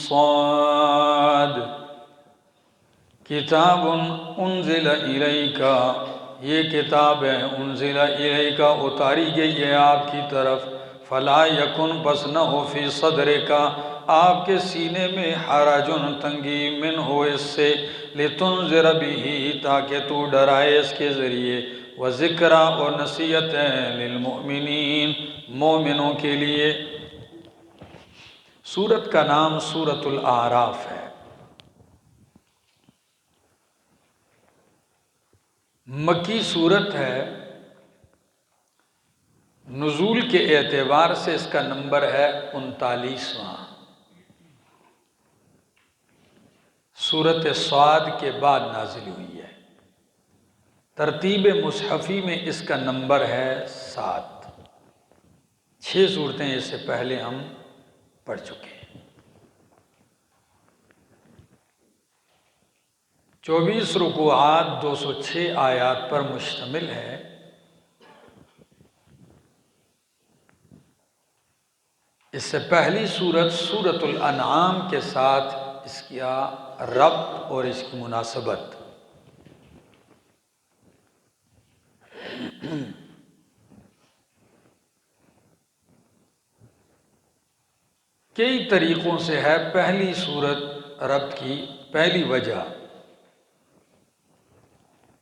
صاد کتاب انزل الیکا، یہ کتاب ہے انزل الیکا اتاری گئی ہے آپ کی طرف، فلا یکن پس نہ ہو فی صدرکا آپ کے سینے میں حرجن تنگی من ہو اس سے، لتنذر بہ تاکہ تو ڈرائے اس کے ذریعے، وذکرہ اور نصیحت ہے للمؤمنین مومنوں کے لیے۔ سورت کا نام سورۃ الاعراف ہے۔ مکی سورت ہے، نزول کے اعتبار سے اس کا نمبر ہے 39واں۔ سورۃ صاد کے بعد نازل ہوئی ہے۔ ترتیب مصحفی میں اس کا نمبر ہے 7۔ 6 صورتیں اس سے پہلے ہم پڑھ چکے ہیں۔ 24 رکوعات 206 آیات پر مشتمل ہے۔ اس سے پہلی سورت سورۃ الانعام کے ساتھ اس کا ربط اور اس کی مناسبت۔ کئی طریقوں سے ہے پہلی سورت ربط کی پہلی وجہ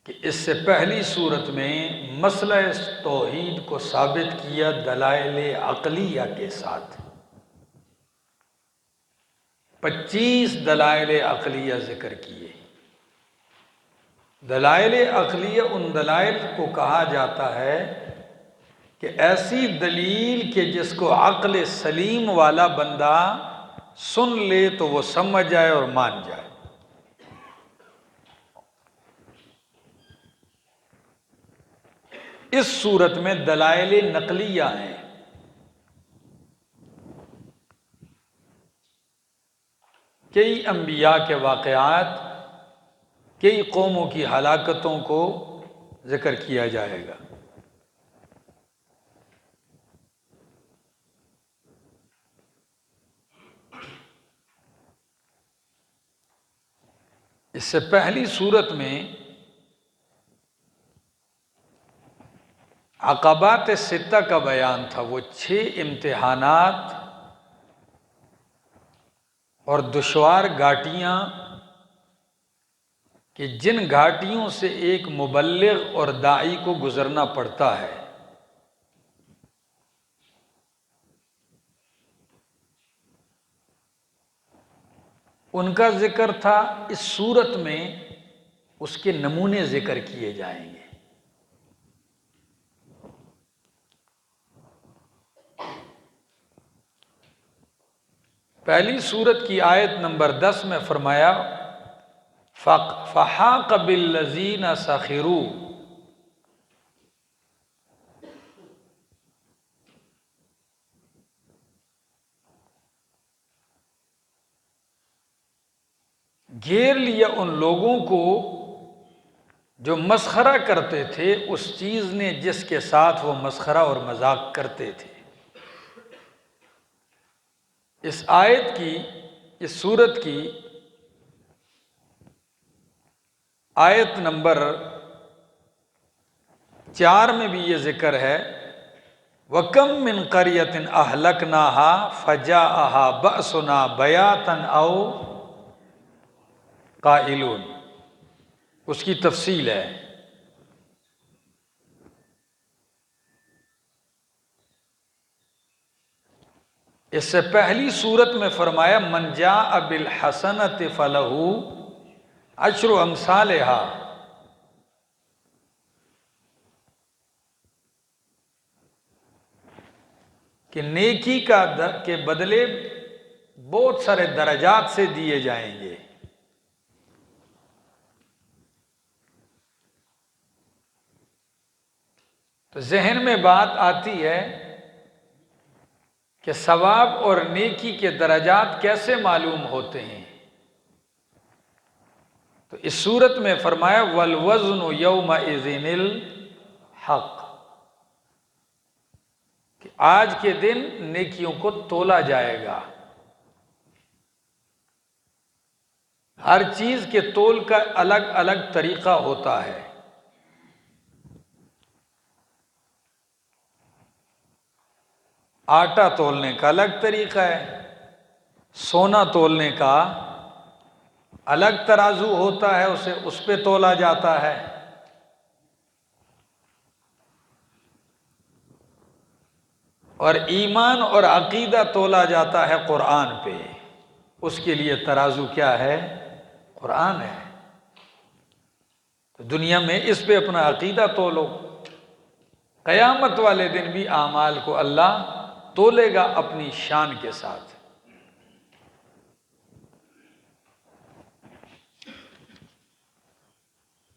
کہ اس سے پہلی صورت میں مسئلہ توحید کو ثابت کیا دلائل عقلیہ کے ساتھ۔ 25 دلائل عقلیہ ذکر کیے۔ دلائل عقلیہ ان دلائل کو کہا جاتا ہے کہ ایسی دلیل کہ جس کو عقل سلیم والا بندہ سن لے تو وہ سمجھ جائے اور مان جائے۔ اس صورت میں دلائل نقلیہ ہیں۔ کئی انبیاء کے واقعات، کئی قوموں کی ہلاکتوں کو ذکر کیا جائے گا۔ اس سے پہلی صورت میں عقبات ستہ کا بیان تھا، وہ 6 امتحانات اور دشوار گھاٹیاں کہ جن گھاٹیوں سے ایک مبلغ اور داعی کو گزرنا پڑتا ہے۔ ان کا ذکر تھا۔ اس صورت میں اس کے نمونے ذکر کیے جائیں گے۔ پہلی صورت کی آیت نمبر 10 میں فرمایا فَحَاقَ بِالَّذِينَ سَخِرُوا، گھیر لیا ان لوگوں کو جو مسخرہ کرتے تھے اس چیز نے جس کے ساتھ وہ مسخرہ اور مذاق کرتے تھے۔ اس آیت کی، اس سورت کی آیت نمبر 4 میں بھی یہ ذکر ہے وَكَمْ مِنْ قَرْيَةٍ أَهْلَكْنَاهَا فَجَاءَهَا بَأْسُنَا بَيَاتًا أَوْ قَائِلُونَ۔ اس کی تفصیل ہے۔ اس سے پہلی صورت میں فرمایا من جاء بالحسنۃ فلہ عشر امثالھا، کہ نیکی کے بدلے بہت سارے درجات سے دیے جائیں گے۔ تو ذہن میں بات آتی ہے کہ ثواب اور نیکی کے درجات کیسے معلوم ہوتے ہیں؟ تو اس صورت میں فرمایا والوزن یومئذ الحق، کہ آج کے دن نیکیوں کو تولا جائے گا۔ ہر چیز کے تول کا الگ الگ طریقہ ہوتا ہے۔ آٹا تولنے کا الگ طریقہ ہے، سونا تولنے کا الگ ترازو ہوتا ہے، اس پہ تولا جاتا ہے۔ اور ایمان اور عقیدہ تولا جاتا ہے قرآن پہ، اس کے لیے ترازو کیا ہے؟ قرآن ہے۔ تو دنیا میں اس پہ اپنا عقیدہ تولو، قیامت والے دن بھی اعمال کو اللہ تولے گا اپنی شان کے ساتھ۔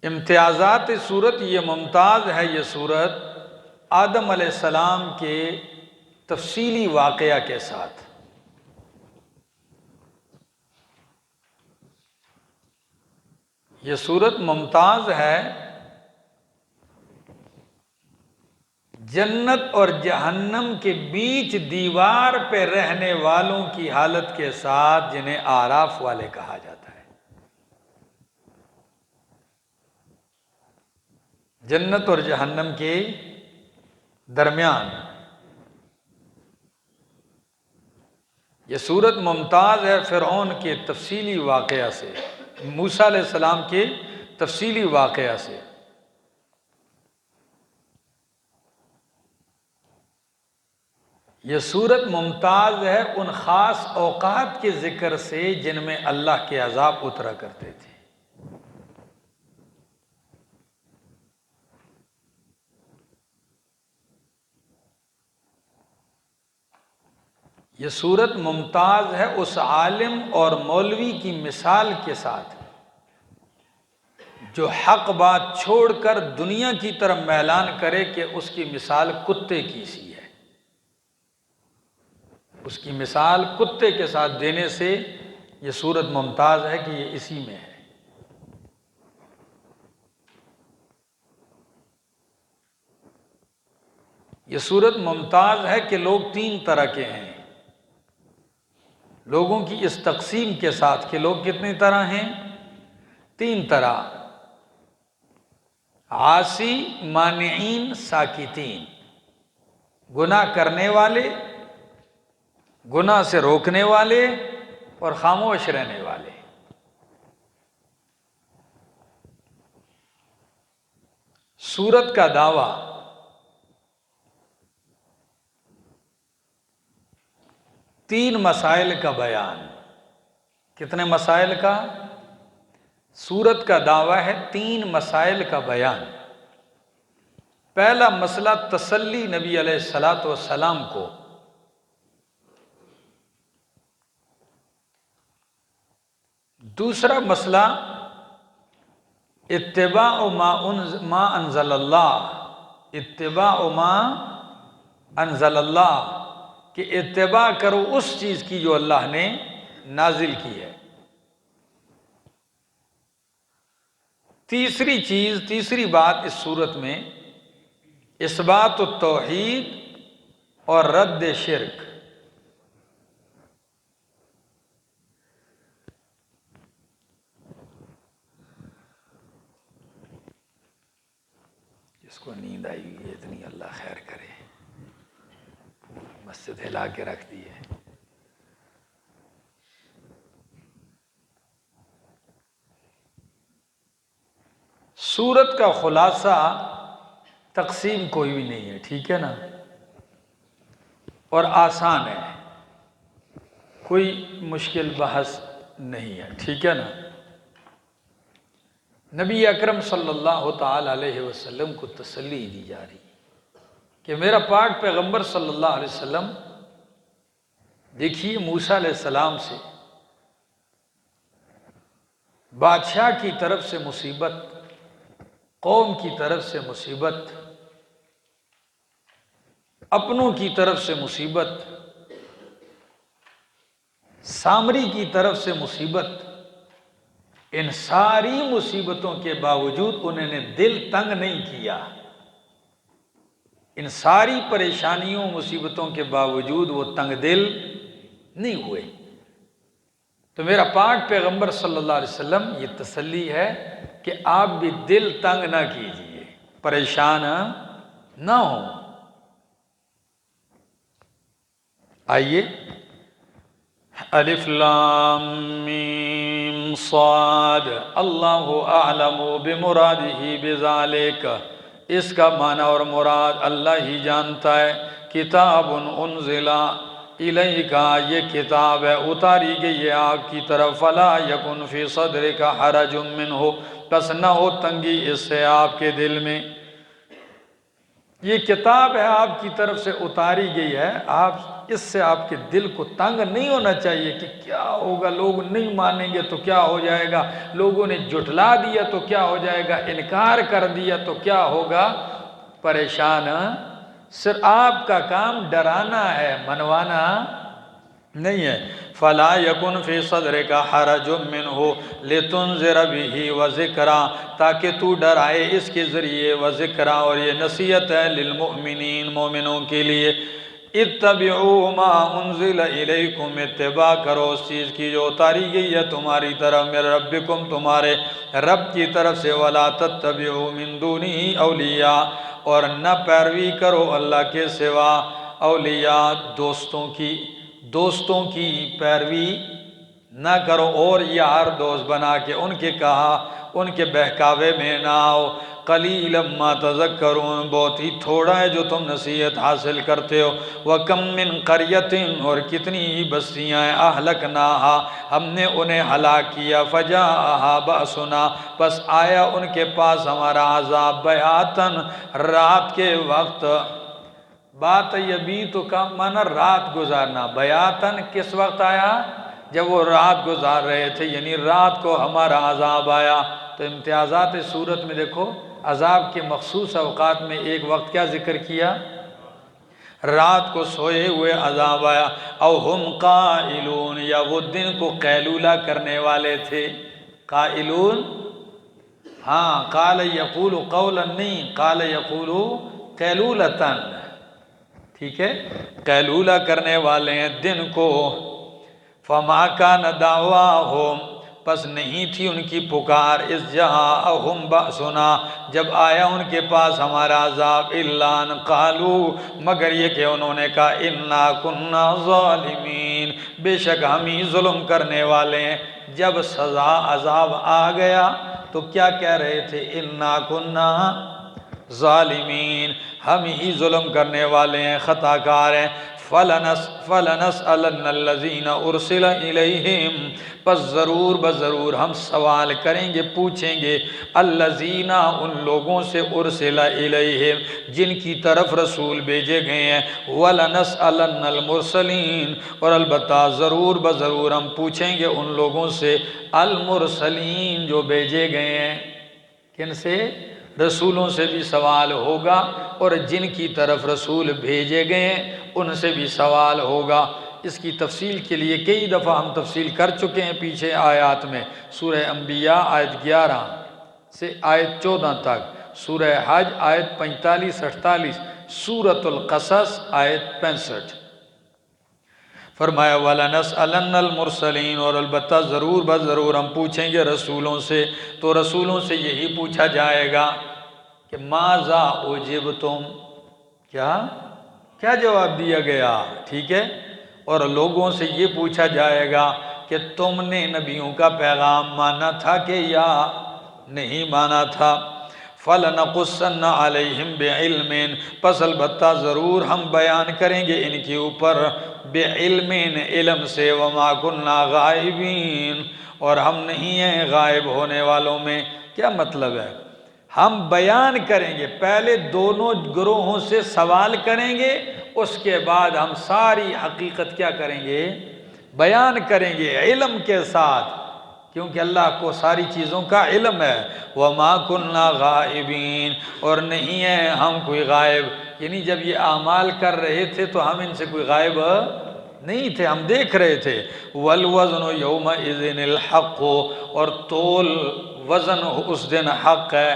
امتیازات سورت، یہ ممتاز ہے یہ سورت آدم علیہ السلام کے تفصیلی واقعہ کے ساتھ۔ یہ سورت ممتاز ہے جنت اور جہنم کے بیچ دیوار پہ رہنے والوں کی حالت کے ساتھ، جنہیں اعراف والے کہا جاتا ہے۔ جنت اور جہنم کے درمیان یہ سورت ممتاز ہے فرعون کے تفصیلی واقعہ سے، موسیٰ علیہ السلام کے تفصیلی واقعہ سے۔ یہ سورت ممتاز ہے ان خاص اوقات کے ذکر سے جن میں اللہ کے عذاب اترا کرتے تھے۔ یہ سورت ممتاز ہے اس عالم اور مولوی کی مثال کے ساتھ جو حق بات چھوڑ کر دنیا کی طرف میلان کرے کہ اس کی مثال کتے کی سی ہے۔ اس کی مثال کتے کے ساتھ دینے سے یہ سورت ممتاز ہے کہ یہ اسی میں ہے۔ یہ سورت ممتاز ہے کہ لوگ تین طرح کے ہیں، لوگوں کی اس تقسیم کے ساتھ کہ لوگ کتنی طرح ہیں؟ تین طرح، عاصی، مانعین، ساکتین۔ گناہ کرنے والے، گناہ سے روکنے والے، اور خاموش رہنے والے۔ سورت کا دعویٰ تین مسائل کا بیان۔ کتنے مسائل کا؟ سورت کا دعویٰ ہے تین مسائل کا بیان۔ پہلا مسئلہ تسلی نبی علیہ الصلاۃ والسلام کو، دوسرا مسئلہ اتباع ما انزل اللہ، اتباع ما انزل اللہ، کہ اتباع کرو اس چیز کی جو اللہ نے نازل کی ہے۔ تیسری بات اس صورت میں اثبات التوحید اور رد شرک۔ جس کو نیند آئی ہوئی ہے اتنی اللہ خیر کرے، مسجد ہلا کے رکھ دی ہے۔ سورت کا خلاصہ تقسیم کوئی بھی نہیں ہے، ٹھیک ہے نا، اور آسان ہے، کوئی مشکل بحث نہیں ہے، ٹھیک ہے نا۔ نبی اکرم صلی اللہ تعالی علیہ وسلم کو تسلی دی جا رہی کہ میرا پاک پیغمبر صلی اللہ علیہ وسلم، دیکھیے موسیٰ علیہ السلام سے بادشاہ کی طرف سے مصیبت، قوم کی طرف سے مصیبت، اپنوں کی طرف سے مصیبت، سامری کی طرف سے مصیبت، ان ساری مصیبتوں کے باوجود انہوں نے دل تنگ نہیں کیا، ان ساری پریشانیوں مصیبتوں کے باوجود وہ تنگ دل نہیں ہوئے۔ تو میرا پاک پیغمبر صلی اللہ علیہ وسلم یہ تسلی ہے کہ آپ بھی دل تنگ نہ کیجیے، پریشان نہ ہوں۔ آئیے، الف لام میم صاد اللہ اعلم بمرادہ بذالک، اس کا معنی اور مراد اللہ ہی جانتا ہے۔ کتاب انزل الیک، یہ کتاب ہے اتاری گئی ہے آپ کی طرف، فلا یکن فی صدرک حرج منہ، بس نہ ہو تنگی اس سے آپ کے دل میں۔ یہ کتاب ہے آپ کی طرف سے اتاری گئی ہے، آپ اس سے آپ کے دل کو تنگ نہیں ہونا چاہیے کہ کیا ہوگا، لوگ نہیں مانیں گے تو کیا ہو جائے گا، لوگوں نے جھٹلا دیا تو کیا ہو جائے گا، انکار کر دیا تو کیا ہوگا۔ پریشان صرف آپ کا کام ڈرانا ہے، منوانا نہیں ہے۔ فلا یکن فی صدرک حرج منہ لتنذر بہ وذکری، تاکہ تو ڈرائے اس کے ذریعے، وذکری اور یہ نصیحت ہے، للمؤمنین مومنوں کے لیے۔ اتبعوا ما انزل الیکم، اتباع کرو اس چیز کی جو اتاری گئی ہے تمہاری طرف، من ربکم تمہارے رب کی طرف سے، ولا تتبعوا من دونہ اولیاء، اور نہ پیروی کرو اللہ کے سوا اولیاء دوستوں کی پیروی نہ کرو، اور یار دوست بنا کے ان کے کہا ان کے بہکاوے میں نہ آؤ۔ قلیلا ما تذکرون، بہت ہی تھوڑا ہے جو تم نصیحت حاصل کرتے ہو۔ وَكَم مِّن قَرْيَةٍ، اور کتنی ہی بستیاں ہیں، أَهْلَكْنَاهَا، ہم نے انہیں ہلاک کیا، فَجَاءَهَا بَأْسُنَا، بس آیا ان کے پاس ہمارا عذاب، بَيَاتًا، رات کے وقت۔ بات یبیتو کا معنی رات گزارنا، بیاتن کس وقت آیا؟ جب وہ رات گزار رہے تھے، یعنی رات کو ہمارا عذاب آیا۔ تو امتیازات صورت میں دیکھو، عذاب کے مخصوص اوقات میں ایک وقت کیا ذکر کیا؟ رات کو سوئے ہوئے عذاب آیا۔ او ہم قائلون، یا وہ دن کو قیلولہ کرنے والے تھے۔ قائلون، ہاں، قال یقول قولا نہیں، قال یقول قیلولتن، ٹھیک ہے، قیلولہ کرنے والے ہیں دن کو۔ فما کان دعواہم، پس نہیں تھی ان کی پکار، اذ جاءہم بأسنا، جب آیا ان کے پاس ہمارا عذاب، الا ان قالوا، مگر یہ کہ انہوں نے کہا، انا کنا ظالمین، بے شک ہم ہی ظلم کرنے والے ہیں۔ جب سزا عذاب آ گیا تو کیا کہہ رہے تھے؟ انا کنا ظالمین، ہم ہی ظلم کرنے والے ہیں، خطا کار ہیں۔ فَلَنَسْأَلَنَّ الَّذِينَ أُرْسِلَ إِلَيْهِمْ، پس ضرور بضرور ہم سوال کریں گے، پوچھیں گے، الَّذِينَ، ان لوگوں سے، أُرْسِلَ إِلَيْهِمْ، جن کی طرف رسول بھیجے گئے ہیں، وَلَنَسْأَلَنَّ الْمُرْسَلِينَ، اور البتہ ضرور بضرور ہم پوچھیں گے ان لوگوں سے، المرسلین، جو بھیجے گئے ہیں۔ کن سے؟ رسولوں سے بھی سوال ہوگا، اور جن کی طرف رسول بھیجے گئے ہیں ان سے بھی سوال ہوگا۔ اس کی تفصیل کے لیے کئی دفعہ ہم تفصیل کر چکے ہیں پیچھے آیات میں، سورہ انبیاء آیت 11 سے آیت 14 تک، سورہ حج آیت 45-48، سورۃ القصص آیت 65۔ فرمایا وَلَنَسْأَلَنَّ الْمُرْسَلِينَ، اور البتہ ضرور بضرور ہم پوچھیں گے رسولوں سے۔ تو رسولوں سے یہی پوچھا جائے گا کہ ماذا اجبتم، کیا جواب دیا گیا، ٹھیک ہے، اور لوگوں سے یہ پوچھا جائے گا کہ تم نے نبیوں کا پیغام مانا تھا کہ یا نہیں مانا تھا۔ فَلَنَقُصَّنَّ عَلَيْهِمْ بِعِلْمٍ، پس البتہ ضرور ہم بیان کریں گے ان کے اوپر، بعلم، علم سے، وَمَا كُنَّا غَائِبِينَ، اور ہم نہیں ہیں غائب ہونے والوں میں۔ کیا مطلب ہے؟ ہم بیان کریں گے، پہلے دونوں گروہوں سے سوال کریں گے، اس کے بعد ہم ساری حقیقت کیا کریں گے؟ بیان کریں گے، علم کے ساتھ، کیونکہ اللہ کو ساری چیزوں کا علم ہے۔ وَمَا كُنَّا غَائِبِينَ، اور نہیں ہیں ہم کوئی غائب، یعنی جب یہ اعمال کر رہے تھے تو ہم ان سے کوئی غائب نہیں تھے، ہم دیکھ رہے تھے۔ وَالْوَزْنُ يَوْمَئِذٍ الْحَقُّ، اور تول وزن اس دن حق ہے۔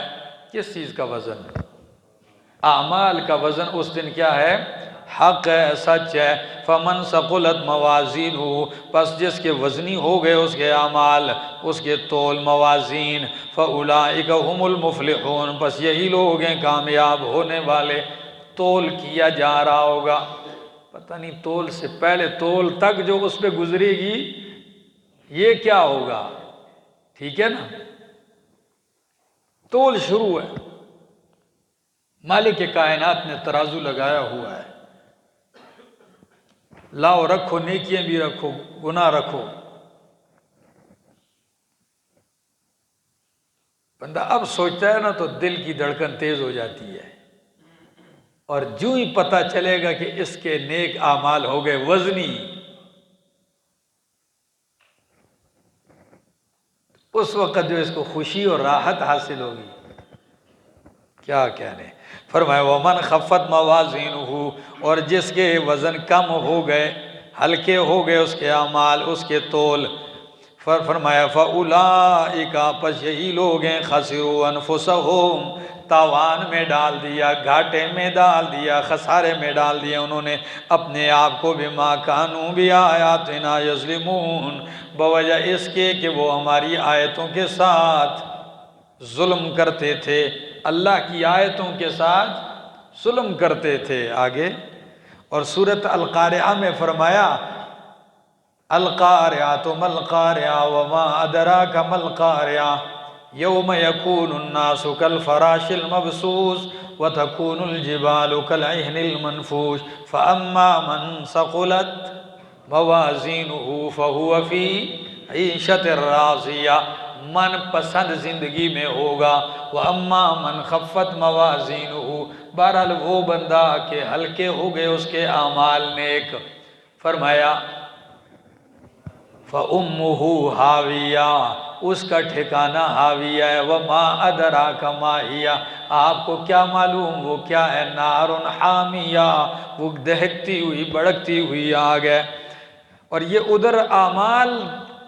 کس چیز کا وزن؟ اعمال کا وزن اس دن کیا ہے؟ حق ہے، سچ ہے۔ فمن ثقلت موازینہ، پس جس کے وزنی ہو گئے اس کے اعمال، اس کے تول موازین، فاولئک هم المفلحون، پس یہی لوگ ہیں کامیاب ہونے والے۔ تول کیا جا رہا ہوگا، پتہ نہیں تول سے پہلے تول تک جو اس پہ گزرے گی یہ کیا ہوگا، ٹھیک ہے نا؟ تول شروع ہے، مالک کائنات نے ترازو لگایا ہوا ہے، لاؤ رکھو، نیکیاں بھی رکھو، گناہ رکھو۔ بندہ اب سوچتا ہے نا تو دل کی دھڑکن تیز ہو جاتی ہے، اور جو ہی پتہ چلے گا کہ اس کے نیک اعمال ہو گئے وزنی، اس وقت جو اس کو خوشی اور راحت حاصل ہوگی کیا کہنے۔ فرمایا ومن خفت موازینہ، اور جس کے وزن کم ہو گئے، ہلکے ہو گئے اس کے اعمال، اس کے تول، فرمایا فاولئک، پس یہی لوگ ہیں خسروا انفسہم، تاوان میں ڈال دیا، گھاٹے میں ڈال دیا، خسارے میں ڈال دیا انہوں نے اپنے آپ کو، بما کانوا بآیاتنا یظلمون، بوجہ اس کے کہ وہ ہماری آیتوں کے ساتھ ظلم کرتے تھے، اللہ کی آیتوں کے ساتھ ظلم کرتے تھے۔ آگے اور سورۃ القارعہ میں فرمایا القارعۃ ما القارعہ وما ادراک ما القارعہ یوم یکون الناس کالفراش المبثوث وتکون الجبال کالعہن المنفوش فاما من ثقلت موازینہ فہو فی عیشۃ راضیہ، من پسند زندگی میں ہوگا، وَأَمَّا مَنْ خَفَّتْ مَوَازِينُهُ، بہرحال وہ بندہ کہ ہلکے ہو گئے اس کے اعمال نیک، فرمایا فَأُمُّهُ حَاوِيَةٌ، اس کا ٹھکانہ حاویہ ہے، وَمَا أَدْرَاكَ مَا هِيَ، آپ کو کیا معلوم وہ کیا ہے، نَارٌ حَامِيَةٌ، وہ دہکتی ہوئی بڑکتی ہوئی آگ ہے۔ اور یہ ادھر اعمال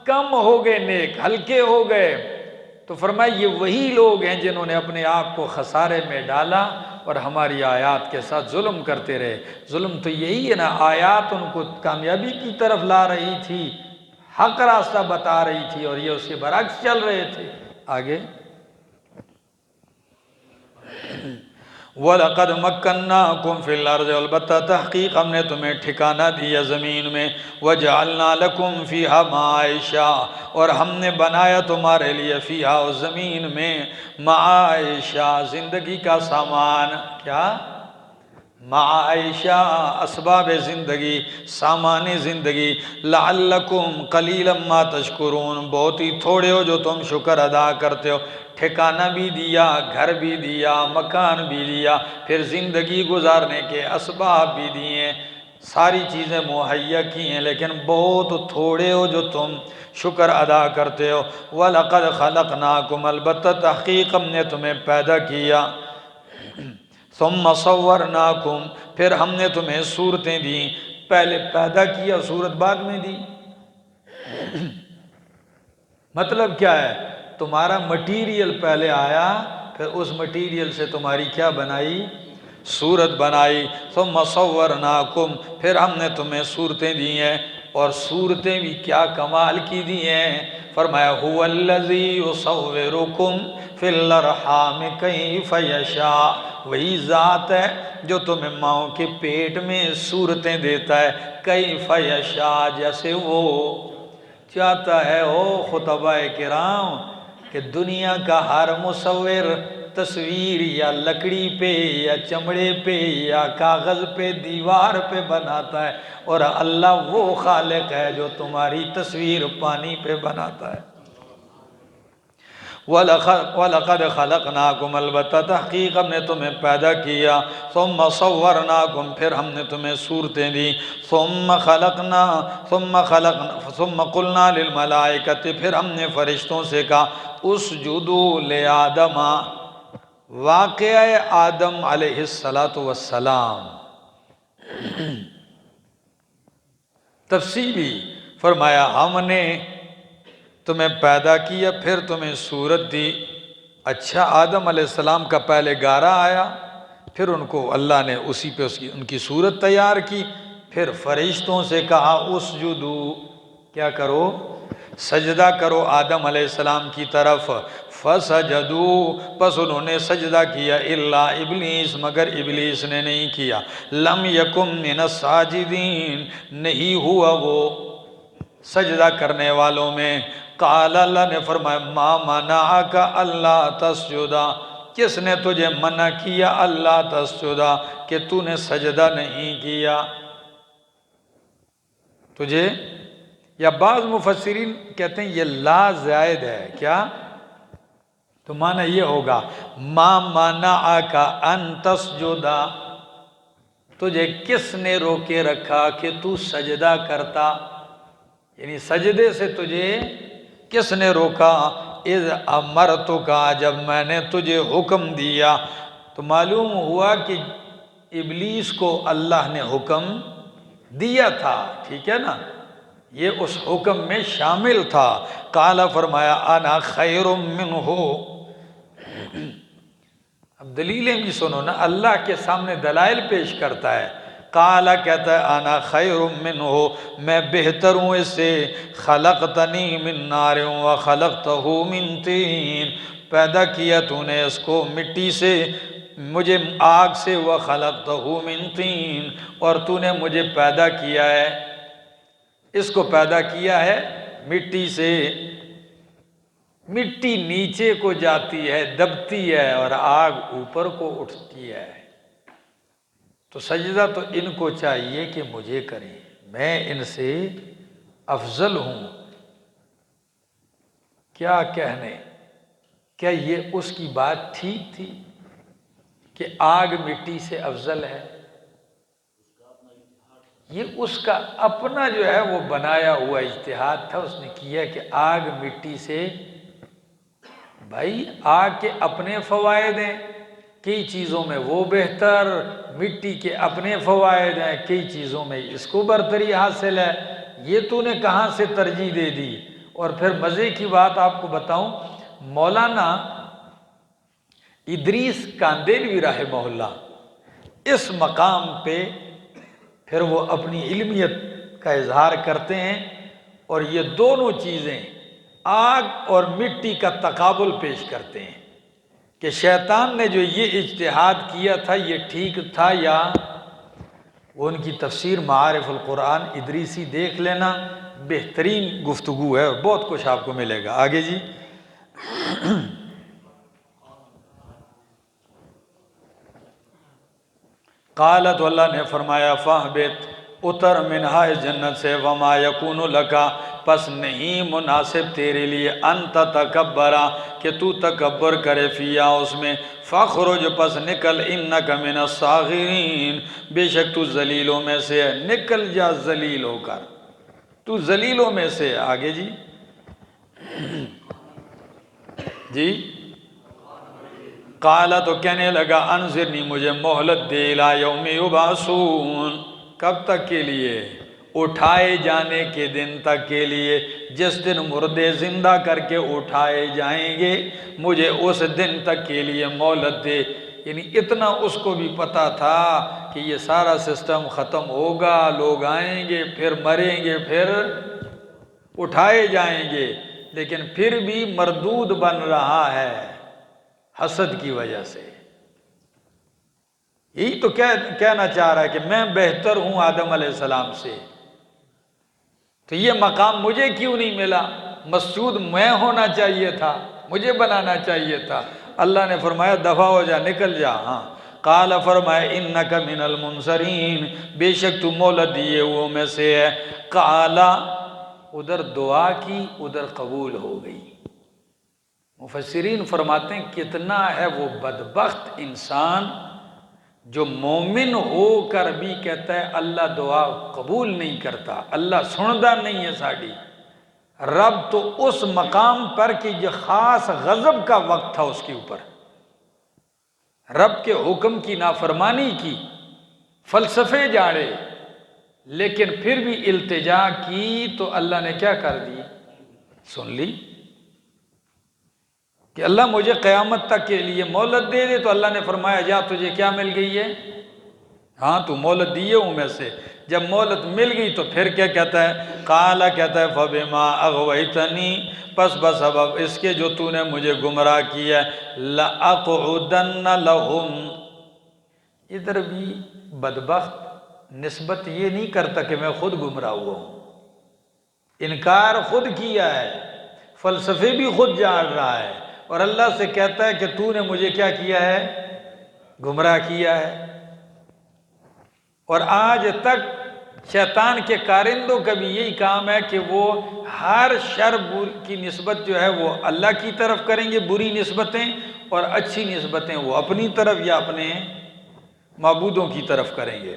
کم ہو گئے نیک، ہلکے ہو گئے، تو فرمایا یہ وہی لوگ ہیں جنہوں نے اپنے آپ کو خسارے میں ڈالا اور ہماری آیات کے ساتھ ظلم کرتے رہے۔ ظلم تو یہی ہے نا، آیات ان کو کامیابی کی طرف لا رہی تھی، حق راستہ بتا رہی تھی، اور یہ اس کے برعکس چل رہے تھے۔ آگے وَلَقَدْ مَكَّنَّاكُمْ فِي الْأَرْضِ، البتہ تحقیق ہم نے تمہیں ٹھکانہ دیا زمین میں، وَجَعَلْنَا لَكُمْ فِيهَا مَعَائِشَ، اور ہم نے بنایا تمہارے لیے فیہا، اس زمین میں، معائشہ زندگی کا سامان، کیا؟ معائشہ اسباب زندگی، سامان زندگی، لعلکم قلیلا ما تشکرون، بہت ہی تھوڑے ہو جو تم شکر ادا کرتے ہو۔ ٹھکانہ بھی دیا، گھر بھی دیا، مکان بھی دیا، پھر زندگی گزارنے کے اسباب بھی دیے، ساری چیزیں مہیا کی ہیں، لیکن بہت تھوڑے ہو جو تم شکر ادا کرتے ہو۔ وَلَقَدْ خَلَقْنَاكُمْ، البتہ تحقیق ہم نے تمہیں پیدا کیا، ثم صورناکم، پھر ہم نے تمہیں صورتیں دیں، پہلے پیدا کیا صورت بعد میں دی۔ مطلب کیا ہے، تمہارا مٹیریل پہلے آیا، پھر اس مٹیریل سے تمہاری کیا بنائی، صورت بنائی۔ ثم صورناکم، پھر ہم نے تمہیں صورتیں دی ہیں، اور صورتیں بھی کیا کمال کی دی ہیں۔ فرمایا هو الذی یصورکم فی الارحام کیف یشاء، وہی ذات ہے جو تمہیں ماؤں کے پیٹ میں صورتیں دیتا ہے، کیف یشاء، جیسے وہ چاہتا ہے۔ او خطبہ کرام، کہ دنیا کا ہر مصور تصویر یا لکڑی پہ یا چمڑے پہ یا کاغذ پہ دیوار پہ بناتا ہے، اور اللہ وہ خالق ہے جو تمہاری تصویر پانی پہ بناتا ہے۔ وَلَقَدْ خَلَقْنَاكُمْ، البتہ تحقیق ہم نے تمہیں پیدا کیا، ثُمَّ صَوَّرْنَاكُمْ، پھر ہم نے تمہیں صورتیں دی، ثُمَّ قُلْنَا لِلْمَلَائِكَةِ، پھر ہم نے فرشتوں سے کہا اسجدوا لآدم، واقعہ آدم علیہ السلام تفصیلی فرمایا ہم نے تمہیں پیدا کیا، پھر تمہیں صورت دی۔ اچھا، آدم علیہ السلام کا پہلے گارہ آیا، پھر ان کو اللہ نے اسی پہ ان کی صورت تیار کی، پھر فرشتوں سے کہا اسجدو، کیا کرو؟ سجدہ کرو آدم علیہ السلام کی طرف۔ فسجدو، پس انہوں نے سجدہ کیا، الا ابلیس، مگر ابلیس نے نہیں کیا، لم یکم من الساجدین، نہیں ہوا وہ سجدہ کرنے والوں میں۔ قال، اللہ نے فرمایا، ما منعک اللہ تسجدا، کس نے تجھے منع کیا اللہ تسجدا، کہ تو نے سجدہ نہیں کیا؟ تجھے، یا بعض مفسرین کہتے ہیں یہ لا زائد ہے، کیا؟ تو معنی یہ ہوگا ما منعک ان تسجدا، تجھے کس نے روکے رکھا کہ تو سجدہ کرتا، یعنی سجدے سے تجھے کس نے روکا؟ اذ امرتک، جب میں نے تجھے حکم دیا۔ تو معلوم ہوا کہ ابلیس کو اللہ نے حکم دیا تھا، ٹھیک ہے نا، یہ اس حکم میں شامل تھا۔ قال، فرمایا، انا خیر منہ، اب دلیلیں بھی سنو نا، اللہ کے سامنے دلائل پیش کرتا ہے۔ قال، کہتا ہے، انا خیر منہ، میں بہتر ہوں اس سے، خلقتنی من نار وخلقتہ من طین، پیدا کیا تو نے اس کو مٹی سے، مجھے آگ سے، وخلقتہ من طین، اور تو نے مجھے پیدا کیا ہے، اس کو پیدا کیا ہے مٹی سے۔ مٹی نیچے کو جاتی ہے، دبتی ہے، اور آگ اوپر کو اٹھتی ہے، تو سجدہ تو ان کو چاہیے کہ مجھے کریں، میں ان سے افضل ہوں۔ کیا کہنے، کیا یہ اس کی بات ٹھیک تھی کہ آگ مٹی سے افضل ہے؟ یہ اس کا اپنا جو ہے وہ بنایا ہوا اجتہاد تھا، اس نے کیا کہ آگ مٹی سے، بھائی آگ کے اپنے فوائد ہیں، کئی چیزوں میں وہ بہتر، مٹی کے اپنے فوائد ہیں، کئی چیزوں میں اس کو برتری حاصل ہے، یہ تو نے کہاں سے ترجیح دے دی؟ اور پھر مزے کی بات آپ کو بتاؤں، مولانا ادریس کاندیلوی رحمہ اللہ اس مقام پہ پھر وہ اپنی علمیت کا اظہار کرتے ہیں، اور یہ دونوں چیزیں آگ اور مٹی کا تقابل پیش کرتے ہیں کہ شیطان نے جو یہ اجتہاد کیا تھا یہ ٹھیک تھا یا؟ وہ ان کی تفسیر معارف القرآن ادریسی دیکھ لینا، بہترین گفتگو ہے، بہت کچھ آپ کو ملے گا آگے جی۔ قالت، اللہ نے فرمایا، فاہبط، اتر منہا، اس جنت سے، وما یکون لکا، پس نہیں مناسب تیرے لیے، انت تکبرا، کہ تو تکبر کرے، فیا، اس میں، فاخرج، پس نکل، انک من الصاغرین، بے شک تو ذلیلوں میں سے ہے، نکل جا ذلیل ہو کر، تو ذلیلوں میں سے ہے۔ آگے جی، جی، قالا، تو کہنے لگا، انظرنی، مجھے مہلت دے، الی یوم یبعثون، کب تک کے لیے؟ اٹھائے جانے کے دن تک کے لیے، جس دن مردے زندہ کر کے اٹھائے جائیں گے، مجھے اس دن تک کے لیے مہلت دے۔ یعنی اتنا اس کو بھی پتا تھا کہ یہ سارا سسٹم ختم ہوگا، لوگ آئیں گے، پھر مریں گے، پھر اٹھائے جائیں گے، لیکن پھر بھی مردود بن رہا ہے حسد کی وجہ سے۔ یہی تو کہنا چاہ رہا ہے کہ میں بہتر ہوں آدم علیہ السلام سے، تو یہ مقام مجھے کیوں نہیں ملا؟ مسعود میں ہونا چاہیے تھا، مجھے بنانا چاہیے تھا۔ اللہ نے فرمایا، دفع ہو جا، نکل جا۔ ہاں، قال، فرمایا، انک من المنظرین، بے شک تو مہلت دیے وہ میں سے ہے۔ قال، ادھر دعا کی، ادھر قبول ہو گئی۔ مفسرین فرماتے ہیں کتنا ہے وہ بدبخت انسان جو مومن ہو کر بھی کہتا ہے اللہ دعا قبول نہیں کرتا، اللہ سندا نہیں ہے ساڑی۔ رب تو اس مقام پر کہ جو خاص غضب کا وقت تھا اس کے اوپر، رب کے حکم کی نافرمانی کی، فلسفے جاڑے، لیکن پھر بھی التجا کی تو اللہ نے کیا کر دی؟ سن لی۔ کہ اللہ مجھے قیامت تک کے لیے مہلت دے دے، تو اللہ نے فرمایا جا تجھے کیا مل گئی ہے؟ ہاں تو مہلت دیے ہوں میں سے۔ جب مہلت مل گئی تو پھر کیا کہتا ہے؟ قال کہتا ہے فبما اغویتنی، پس بسبب اس کے جو تو نے مجھے گمراہ کیا لأقعدن لہم۔ ادھر بھی بدبخت نسبت یہ نہیں کرتا کہ میں خود گمراہ ہوا ہوں، انکار خود کیا ہے، فلسفے بھی خود جاڑ رہا ہے، اور اللہ سے کہتا ہے کہ تو نے مجھے کیا کیا ہے؟ گمراہ کیا ہے۔ اور آج تک شیطان کے کارندوں کا بھی یہی کام ہے کہ وہ ہر شر کی نسبت جو ہے وہ اللہ کی طرف کریں گے، بری نسبتیں، اور اچھی نسبتیں وہ اپنی طرف یا اپنے معبودوں کی طرف کریں گے۔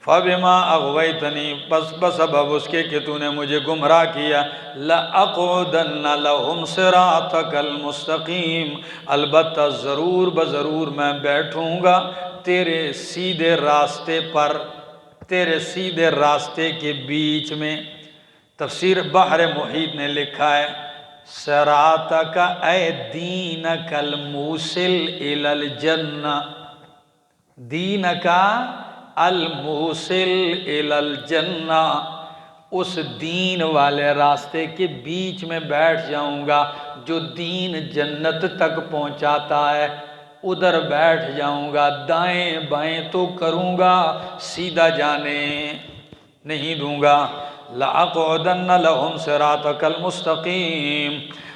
فَبِمَا أَغْوَيْتَنِي، بس بسبب اس کے کہ تو نے مجھے گمراہ کیا، لَأَقْعُدَنَّ لَهُمْ صِرَاطَكَ الْمُسْتَقِيمَ، البتہ ضرور بضرور میں بیٹھوں گا تیرے سیدھے راستے پر، تیرے سیدھے راستے کے بیچ میں۔ تفسیر بحر محیط نے لکھا ہے صراطک اے دینک الموصل الی الجنہ، دینک الموصل الی الجنہ، اس دین والے راستے کے بیچ میں بیٹھ جاؤں گا جو دین جنت تک پہنچاتا ہے، ادھر بیٹھ جاؤں گا، دائیں بائیں تو کروں گا، سیدھا جانے نہیں دوں گا۔ لَأَقْعُدَنَّ لَهُمْ صِرَاطَكَ الْمُسْتَقِيمَ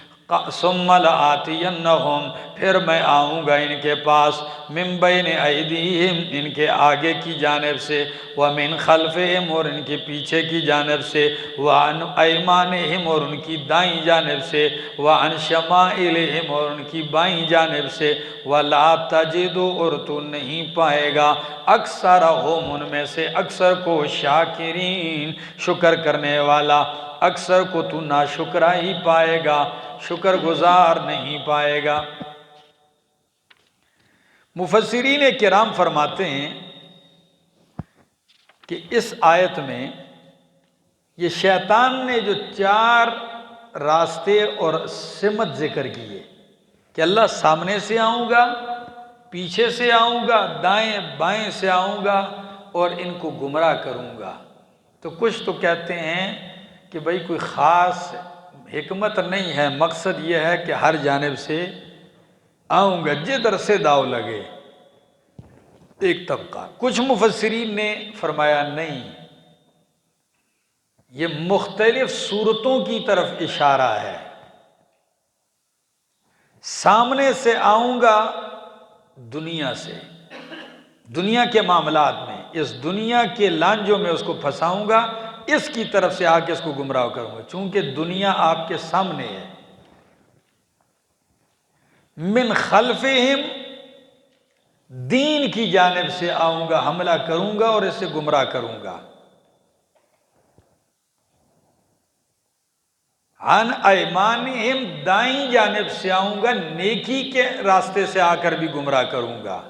ثُمَّ لَآتِيَنَّهُمْ، پھر میں آؤں گا ان کے پاس، مِن بَيْنِ أَيْدِيهِمْ، ان کے آگے کی جانب سے، وَمِن خَلْفِهِمْ، اور ان کے پیچھے کی جانب سے، وَعَنْ أَيْمَانِهِمْ، اور ان کی دائیں جانب سے، وَعَنْ شَمَائِلِهِمْ، اور ان کی بائیں جانب سے، وَلَا تَجِدُ، اور تو نہیں پائے گا اکثرہم، ان میں سے اکثر کو، شاکرین، شکر کرنے والا، اکثر کو تو ناشکرہ ہی پائے گا، شکر گزار نہیں پائے گا۔ مفسرین کرام فرماتے ہیں کہ اس آیت میں یہ شیطان نے جو 4 راستے اور سمت ذکر کیے کہ اللہ سامنے سے آؤں گا، پیچھے سے آؤں گا، دائیں بائیں سے آؤں گا، اور ان کو گمراہ کروں گا، تو کچھ تو کہتے ہیں کہ بھئی کوئی خاص حکمت نہیں ہے، مقصد یہ ہے کہ ہر جانب سے آؤں گا، جدھر سے داؤ لگے، ایک طبقہ۔ کچھ مفسرین نے فرمایا نہیں، یہ مختلف صورتوں کی طرف اشارہ ہے۔ سامنے سے آؤں گا دنیا سے، دنیا کے معاملات میں، اس دنیا کے لانجوں میں اس کو پھنساؤں گا، اس کی طرف سے آ کے اس کو گمراہ کروں گا، چونکہ دنیا آپ کے سامنے ہے۔ من خلفہم، دین کی جانب سے آؤں گا، حملہ کروں گا اور اس سے گمراہ کروں گا۔ عن ایمانہم، دائیں جانب سے آؤں گا، نیکی کے راستے سے آ کر بھی گمراہ کروں گا۔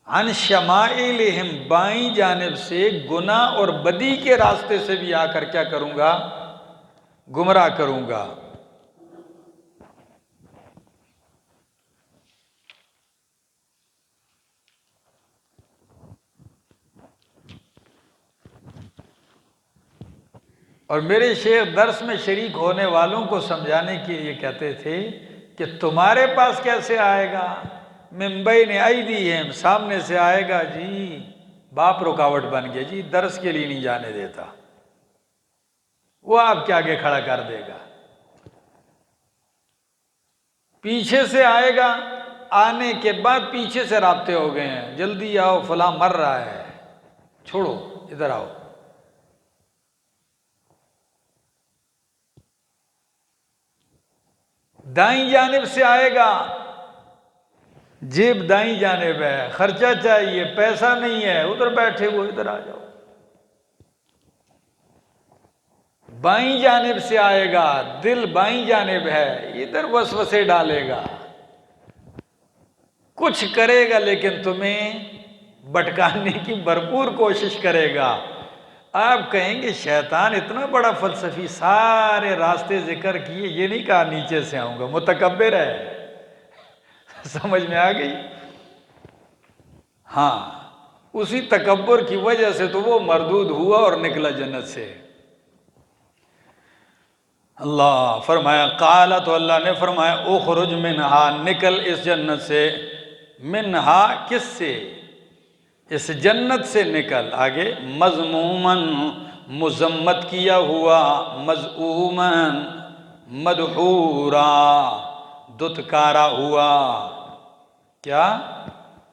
عن شمائلہم، بائیں جانب سے گناہ اور بدی کے راستے سے بھی آ کر کیا کروں گا؟ گمراہ کروں گا۔ اور میرے شیخ درس میں شریک ہونے والوں کو سمجھانے کے لیے کہتے تھے کہ تمہارے پاس کیسے آئے گا؟ من بین ایدیہم، سامنے سے آئے گا جی، باپ رکاوٹ بن گیا جی، درس کے لیے نہیں جانے دیتا، وہ آپ کے آگے کھڑا کر دے گا۔ پیچھے سے آئے گا، آنے کے بعد پیچھے سے رابطے ہو گئے ہیں، جلدی آؤ فلاں مر رہا ہے، چھوڑو ادھر آؤ۔ دائیں جانب سے آئے گا، جیب دائیں جانب ہے، خرچہ چاہیے، پیسہ نہیں ہے، ادھر بیٹھے ہوئے ادھر آ جاؤ۔ بائیں جانب سے آئے گا، دل بائیں جانب ہے، ادھر وسوسے ڈالے گا، کچھ کرے گا لیکن تمہیں بھٹکانے کی بھرپور کوشش کرے گا۔ آپ کہیں گے شیطان اتنا بڑا فلسفی، سارے راستے ذکر کیے، یہ نہیں کہا نیچے سے آؤں گا، متکبر ہے۔ سمجھ میں آ گئی؟ ہاں، اسی تکبر کی وجہ سے تو وہ مردود ہوا اور نکلا جنت سے۔ اللہ فرمایا قال، تو اللہ نے فرمایا اخرج منہا، نکل اس جنت سے، منہا کس سے؟ اس جنت سے نکل۔ آگے مذمومن، مذمت کیا ہوا، مذعومن، مدحورا، دتکارا ہوا۔ کیا؟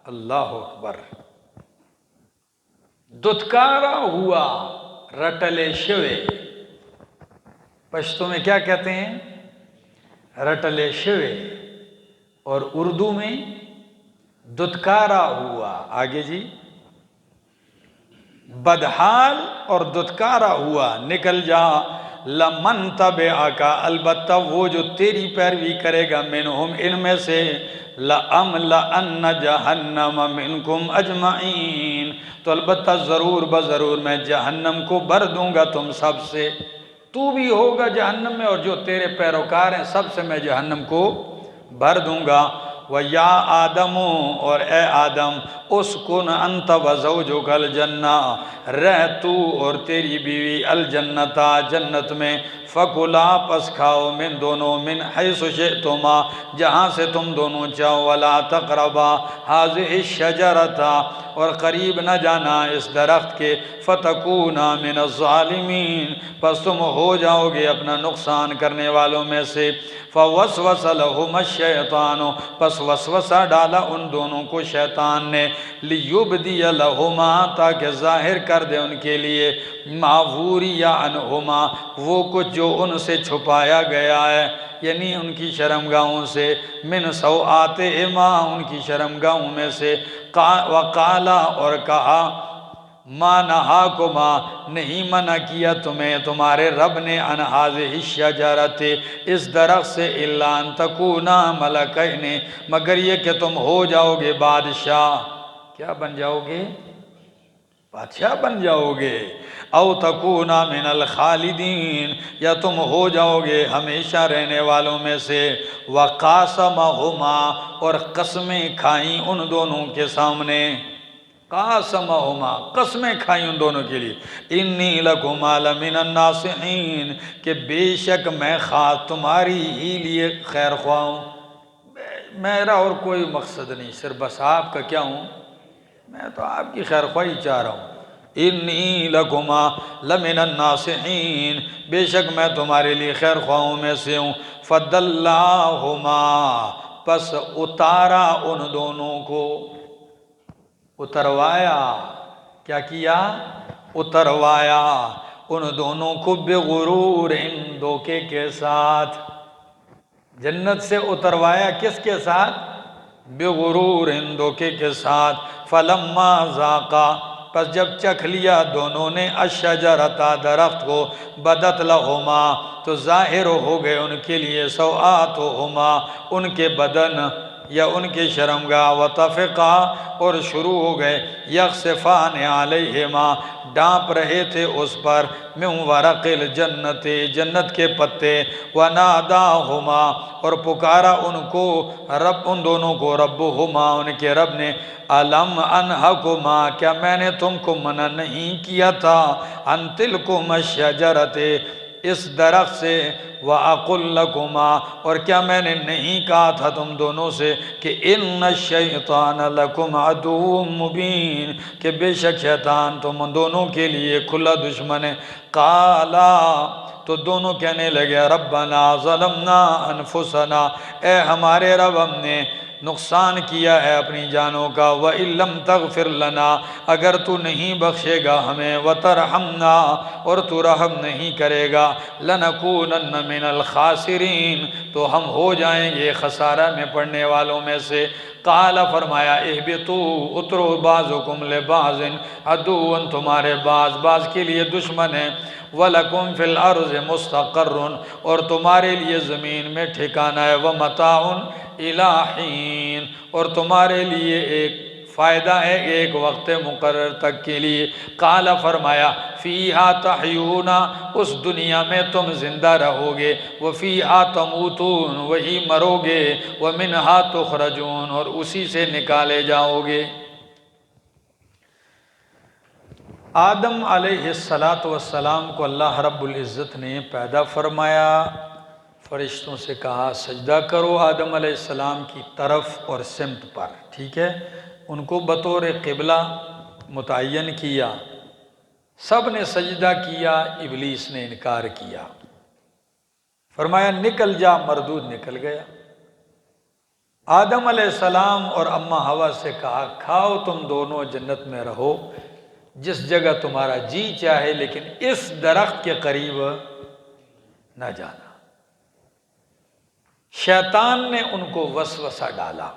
اللہ اکبر، دتکارا ہوا، رٹلے شوے۔ پشتو میں کیا کہتے ہیں؟ رٹلے شوے، اور اردو میں دتکارا ہوا۔ آگے جی، بدحال اور دتکارا ہوا، نکل جا، لمن تبعک، البتہ وہ جو تیری پیروی کرے گا، منہم ان میں سے، لَأَمْلَأَنَّ جَهَنَّمَ مِنْكُمْ أَجْمَعِينَ، تو البتہ ضرور بضرور میں جہنم کو بھر دوں گا تم سب سے، تو بھی ہوگا جہنم میں، اور جو تیرے پیروکار ہیں سب سے میں جہنم کو بھر دوں گا۔ وَيَا آدَمُ، اور اے آدم، اُسْكُنْ أَنْتَ وَزَوْجُكَ الْجَنَّةَ، رہ تو اور تیری بیوی الجنتا، جنت میں، فَكُلَا، پس کھاؤ، من دونوں، من حیث شئتما، جہاں سے تم دونوں چاہو، وَلَا تَقْرَبَا هَذِهِ الشَّجَرَةَ، اور قریب نہ جانا اس درخت کے، فَتَكُونَا مِنَ الظَّالِمِينَ، پس تم ہو جاؤ گے اپنا نقصان کرنے والوں میں سے۔ فَوَسْوَسَ لَهُمَا الشَّيْطَانُ، پس وسوسہ ڈالا ان دونوں کو شیطان نے، لِيُبْدِيَ لَهُمَا، تاکہ ظاہر کر دے ان کے لیے، مَا وُورِيَ عَنْهُمَا، وہ کچھ جو ان سے چھپایا گیا ہے، یعنی ان کی شرمگاہوں سے، مِنْ سَوْآتِهِمَا، ان کی شرمگاہوں میں سے، وَقَالَ، اور کہا، مَا نَہَاكُمَا، نہیں منع کیا تمہیں تمہارے رب نے، عَنْ هَٰذِهِ الشَّجَرَةِ، اس درخت سے، إِلَّا أَن تَكُونَا مَلَكَيْنِ، مگر یہ کہ تم ہو جاؤ گے بادشاہ۔ کیا بن جاؤ گے؟ بادشاہ بن جاؤ گے۔ او تکونا من الخالدین، یا تم ہو جاؤ گے ہمیشہ رہنے والوں میں سے۔ وقاسمہما، اور قسمیں کھائیں ان دونوں کے سامنے، قاسمہما، قسمیں کھائیں ان دونوں کے لیے، انی لکما لمن الناصحین، کہ بے شک میں خاص تمہاری ہی لیے خیر خواہ ہوں، میرا اور کوئی مقصد نہیں، صرف بس آپ کا کیا ہوں، میں تو آپ کی خیر خواہی چاہ رہا ہوں۔ انی لکما لمن الناصحین، بے شک میں تمہارے لیے خیر خواہوں میں سے ہوں۔ فدلاہما، پس اتارا ان دونوں کو، اتروایا، کیا کیا؟ اتروایا ان دونوں کو، بغرور، دھوکے کے ساتھ، جنت سے اتروایا کس کے ساتھ؟ بغرور، دھوکے کے ساتھ۔ فلما ذاقا، پس جب چکھ لیا دونوں نے، الشجرۃ، درخت کو، بدت لہما، تو ظاہر ہو گئے ان کے لیے، سوآتہما، ان کے بدن یا ان کے شرمگاہ، وطفقا، اور شروع ہو گئے، یخصفان علیہما، ڈانپ رہے تھے اس پر، من ورق الجنت، جنت کے پتے، وناداہما، اور پکارا ان کو رب، ان دونوں کو، ربہما، ان کے رب نے، الم انہکما، کیا میں نے تم کو منع نہیں کیا تھا، ان تلکما الشجرۃ، اس درخت سے، وَأَقُلْ لَكُمَا، اور کیا میں نے نہیں کہا تھا تم دونوں سے، کہ اِنَّ الشَّيْطَانَ لَكُمْ عَدُوٌّ مُبِينٌ، کہ بے شک شیطان تم دونوں کے لیے کھلا دشمن ہے۔ قَالَا، تو دونوں کہنے لگے، ربنا ظلمنا انفسنا، اے ہمارے رب ہم نے نقصان کیا ہے اپنی جانوں کا، وَإِن لَّمْ تَغْفِرْ لَنَا، اگر تو نہیں بخشے گا ہمیں، وَتَرْحَمْنَا، اور تو رحم نہیں کرے گا، لَنَكُونَنَّ مِنَ الْخَاسِرِينَ، تو ہم ہو جائیں گے خسارہ میں پڑنے والوں میں سے۔ قال، فرمایا، اہبطوا، اترو، بعضکم لبعض عدو، تمہارے بعض کے لیے دشمن ہیں، وَلَكُمْ فِي الْأَرْضِ مُسْتَقَرٌّ، اور تمہارے لیے زمین میں ٹھکانہ ہے، وَمَتَاعٌ إِلَىٰ حِينٍ، اور تمہارے لیے ایک فائدہ ہے ایک وقت مقرر تک کے لیے۔ قال فرمایا فیہا تحیون، اس دنیا میں تم زندہ رہو گے، وفیہا تموتون، وہی مرو گے، ومنہا تخرجون، اور اسی سے نکالے جاؤ گے۔ آدم علیہ السلام کو اللہ رب العزت نے پیدا فرمایا، فرشتوں سے کہا سجدہ کرو آدم علیہ السلام کی طرف اور سمت پر، ٹھیک ہے، ان کو بطور قبلہ متعین کیا، سب نے سجدہ کیا، ابلیس نے انکار کیا، فرمایا نکل جا، مردود نکل گیا۔ آدم علیہ السلام اور اماں حوا سے کہا کھاؤ تم دونوں، جنت میں رہو جس جگہ تمہارا جی چاہے، لیکن اس درخت کے قریب نہ جانا۔ شیطان نے ان کو وسوسہ ڈالا۔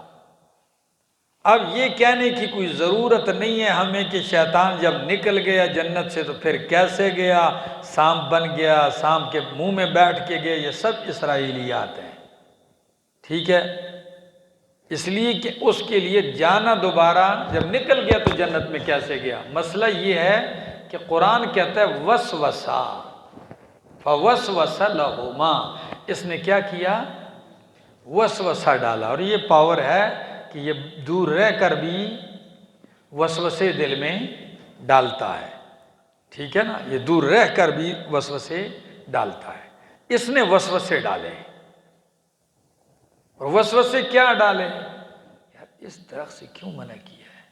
اب یہ کہنے کی کوئی ضرورت نہیں ہے ہمیں کہ شیطان جب نکل گیا جنت سے تو پھر کیسے گیا، سانپ بن گیا، سانپ کے منہ میں بیٹھ کے گیا، یہ سب اسرائیلیات ہیں، ٹھیک ہے، اس لیے کہ اس کے لیے جانا دوبارہ، جب نکل گیا تو جنت میں کیسے گیا۔ مسئلہ یہ ہے کہ قرآن کہتا ہے وسوسہ، فوسوس لہما، اس نے کیا کیا، وسوسہ ڈالا، اور یہ پاور ہے کہ یہ دور رہ کر بھی وسوسے دل میں ڈالتا ہے، ٹھیک ہے نا، یہ دور رہ کر بھی وسوسے ڈالتا ہے۔ اس نے وسوسے ڈالے، اور وسوسے کیا ڈالے، یار اس درخت سے کیوں منع کیا ہے؟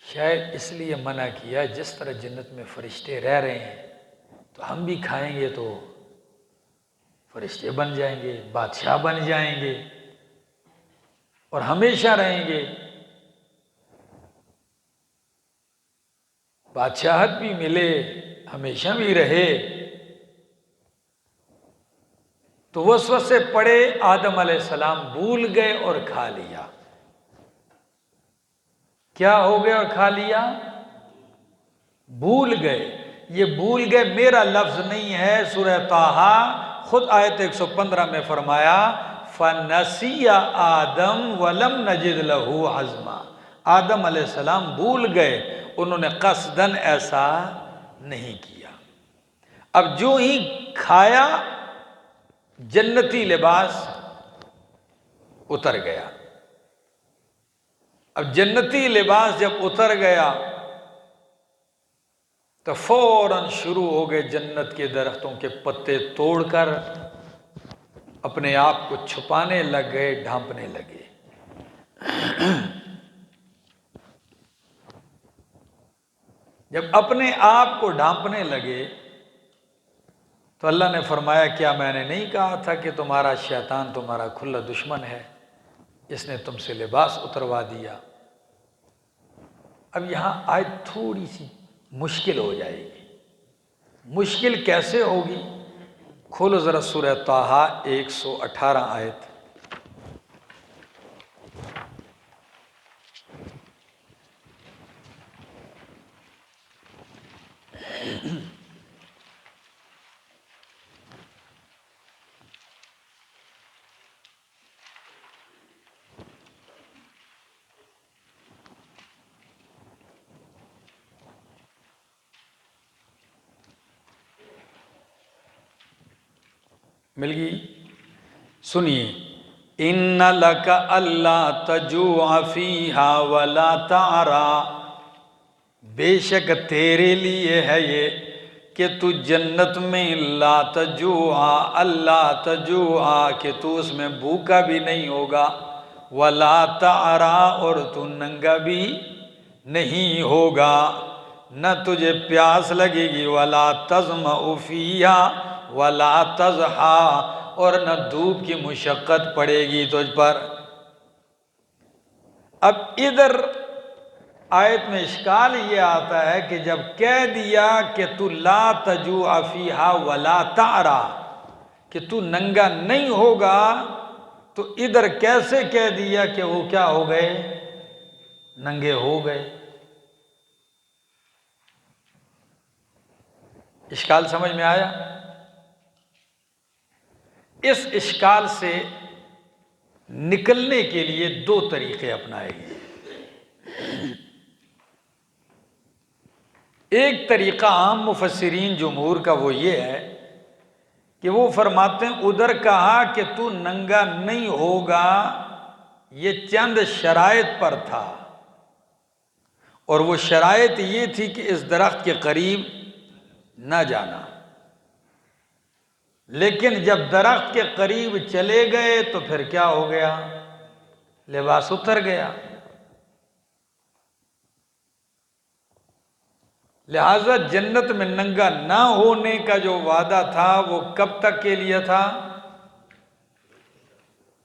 شاید اس لیے منع کیا جس طرح جنت میں فرشتے رہ رہے ہیں تو ہم بھی کھائیں گے تو فرشتے بن جائیں گے، بادشاہ بن جائیں گے اور ہمیشہ رہیں گے، بادشاہت بھی ملے، ہمیشہ بھی رہے۔ تو وسوسے پڑے، آدم علیہ السلام بھول گئے اور کھا لیا۔ کیا ہو گیا اور کھا لیا؟ بھول گئے۔ یہ بھول گئے میرا لفظ نہیں ہے، سورہ طٰہٰ خود آیت 115 میں فرمایا فَنَسِيَ آدَمَ وَلَمْ نَجِدْ لَهُ عَزْمًا، آدم علیہ السلام بھول گئے، انہوں نے قصداً ایسا نہیں کیا۔ اب جو ہی کھایا جنتی لباس اتر گیا۔ اب جنتی لباس جب اتر گیا تو فوراً شروع ہو گئے جنت کے درختوں کے پتے توڑ کر اپنے آپ کو چھپانے لگ گئے، ڈھانپنے لگے۔ جب اپنے آپ کو ڈھانپنے لگے تو اللہ نے فرمایا کیا میں نے نہیں کہا تھا کہ تمہارا شیطان تمہارا کھلا دشمن ہے، اس نے تم سے لباس اتروا دیا۔ اب یہاں آیت تھوڑی سی مشکل ہو جائے گی۔ مشکل کیسے ہوگی؟ کھولو ذرا سورہ طٰہٰ 118 آیت۔ مل گئی؟ سنیے، اِنَّ لَكَ أَلَّا تَجُوعَ فِيهَا وَلَا تَعْرَىٰ، بے شک تیرے لیے ہے یہ کہ تو جنت میں لا تجوع، اللہ تجوع، کہ تو اس میں بھوکا بھی نہیں ہوگا، ولا تعریٰ، اور تو ننگا بھی نہیں ہوگا، نہ تجھے پیاس لگے گی، ولا تظمأ فیہا ولا تضحیٰ، اور نہ دھوپ کی مشقت پڑے گی تجھ پر۔ اب ادھر آیت میں اشکال یہ آتا ہے کہ جب کہہ دیا کہ تو لا تجوع فیہا ولا تعریٰ، کہ تو ننگا نہیں ہوگا، تو ادھر کیسے کہہ دیا کہ وہ کیا ہو گئے؟ ننگے ہو گئے۔ اشکال سمجھ میں آیا؟ اس اشکال سے نکلنے کے لیے دو طریقے اپنائے گئے۔ ایک طریقہ عام مفسرین جمہور کا وہ یہ ہے کہ وہ فرماتے ہیں ادھر کہا کہ تو ننگا نہیں ہوگا، یہ چند شرائط پر تھا، اور وہ شرائط یہ تھی کہ اس درخت کے قریب نہ جانا، لیکن جب درخت کے قریب چلے گئے تو پھر کیا ہو گیا؟ لباس اتر گیا۔ لہذا جنت میں ننگا نہ ہونے کا جو وعدہ تھا وہ کب تک کے لیے تھا؟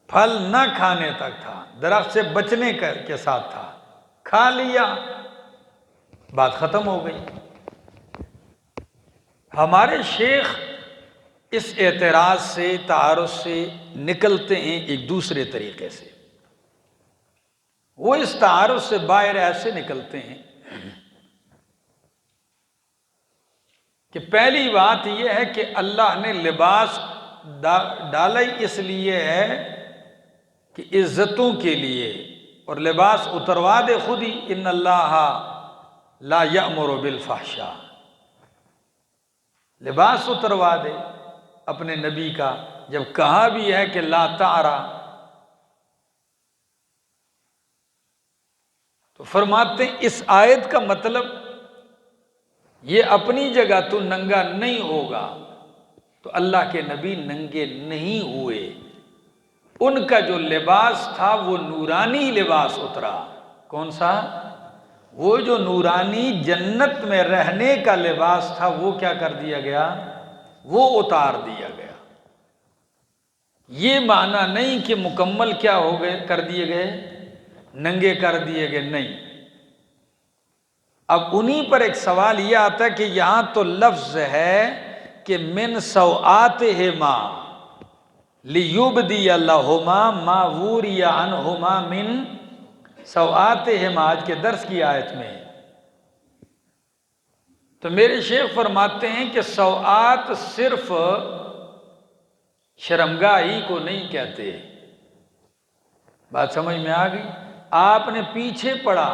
پھل نہ کھانے تک تھا، درخت سے بچنے کے ساتھ تھا، کھا لیا بات ختم ہو گئی۔ ہمارے شیخ اس اعتراض سے، تعارض سے نکلتے ہیں ایک دوسرے طریقے سے۔ وہ اس تعارض سے باہر ایسے نکلتے ہیں کہ پہلی بات یہ ہے کہ اللہ نے لباس ڈالا ہی اس لیے ہے کہ عزتوں کے لیے، اور لباس اتروا دے خود ہی، ان اللہ لا یأمر بالفحشاء، لباس اتروا دے اپنے نبی کا، جب کہا بھی ہے کہ لا تعرا، تو فرماتے ہیں اس آیت کا مطلب یہ اپنی جگہ تو ننگا نہیں ہوگا، تو اللہ کے نبی ننگے نہیں ہوئے، ان کا جو لباس تھا وہ نورانی لباس اترا۔ کون سا؟ وہ جو نورانی جنت میں رہنے کا لباس تھا وہ کیا کر دیا گیا؟ وہ اتار دیا گیا۔ یہ معنی نہیں کہ مکمل کیا ہو گئے، کر دیے گئے، ننگے کر دیے گئے، نہیں۔ اب انہی پر ایک سوال یہ آتا ہے کہ یہاں تو لفظ ہے کہ من سوآتہما لیبدی لہما ما وری عنہما من سوآتہما، آج کے درس کی آیت میں۔ تو میرے شیخ فرماتے ہیں کہ سوآت صرف شرمگاہی کو نہیں کہتے۔ بات سمجھ میں آ گئی؟ آپ نے پیچھے پڑھا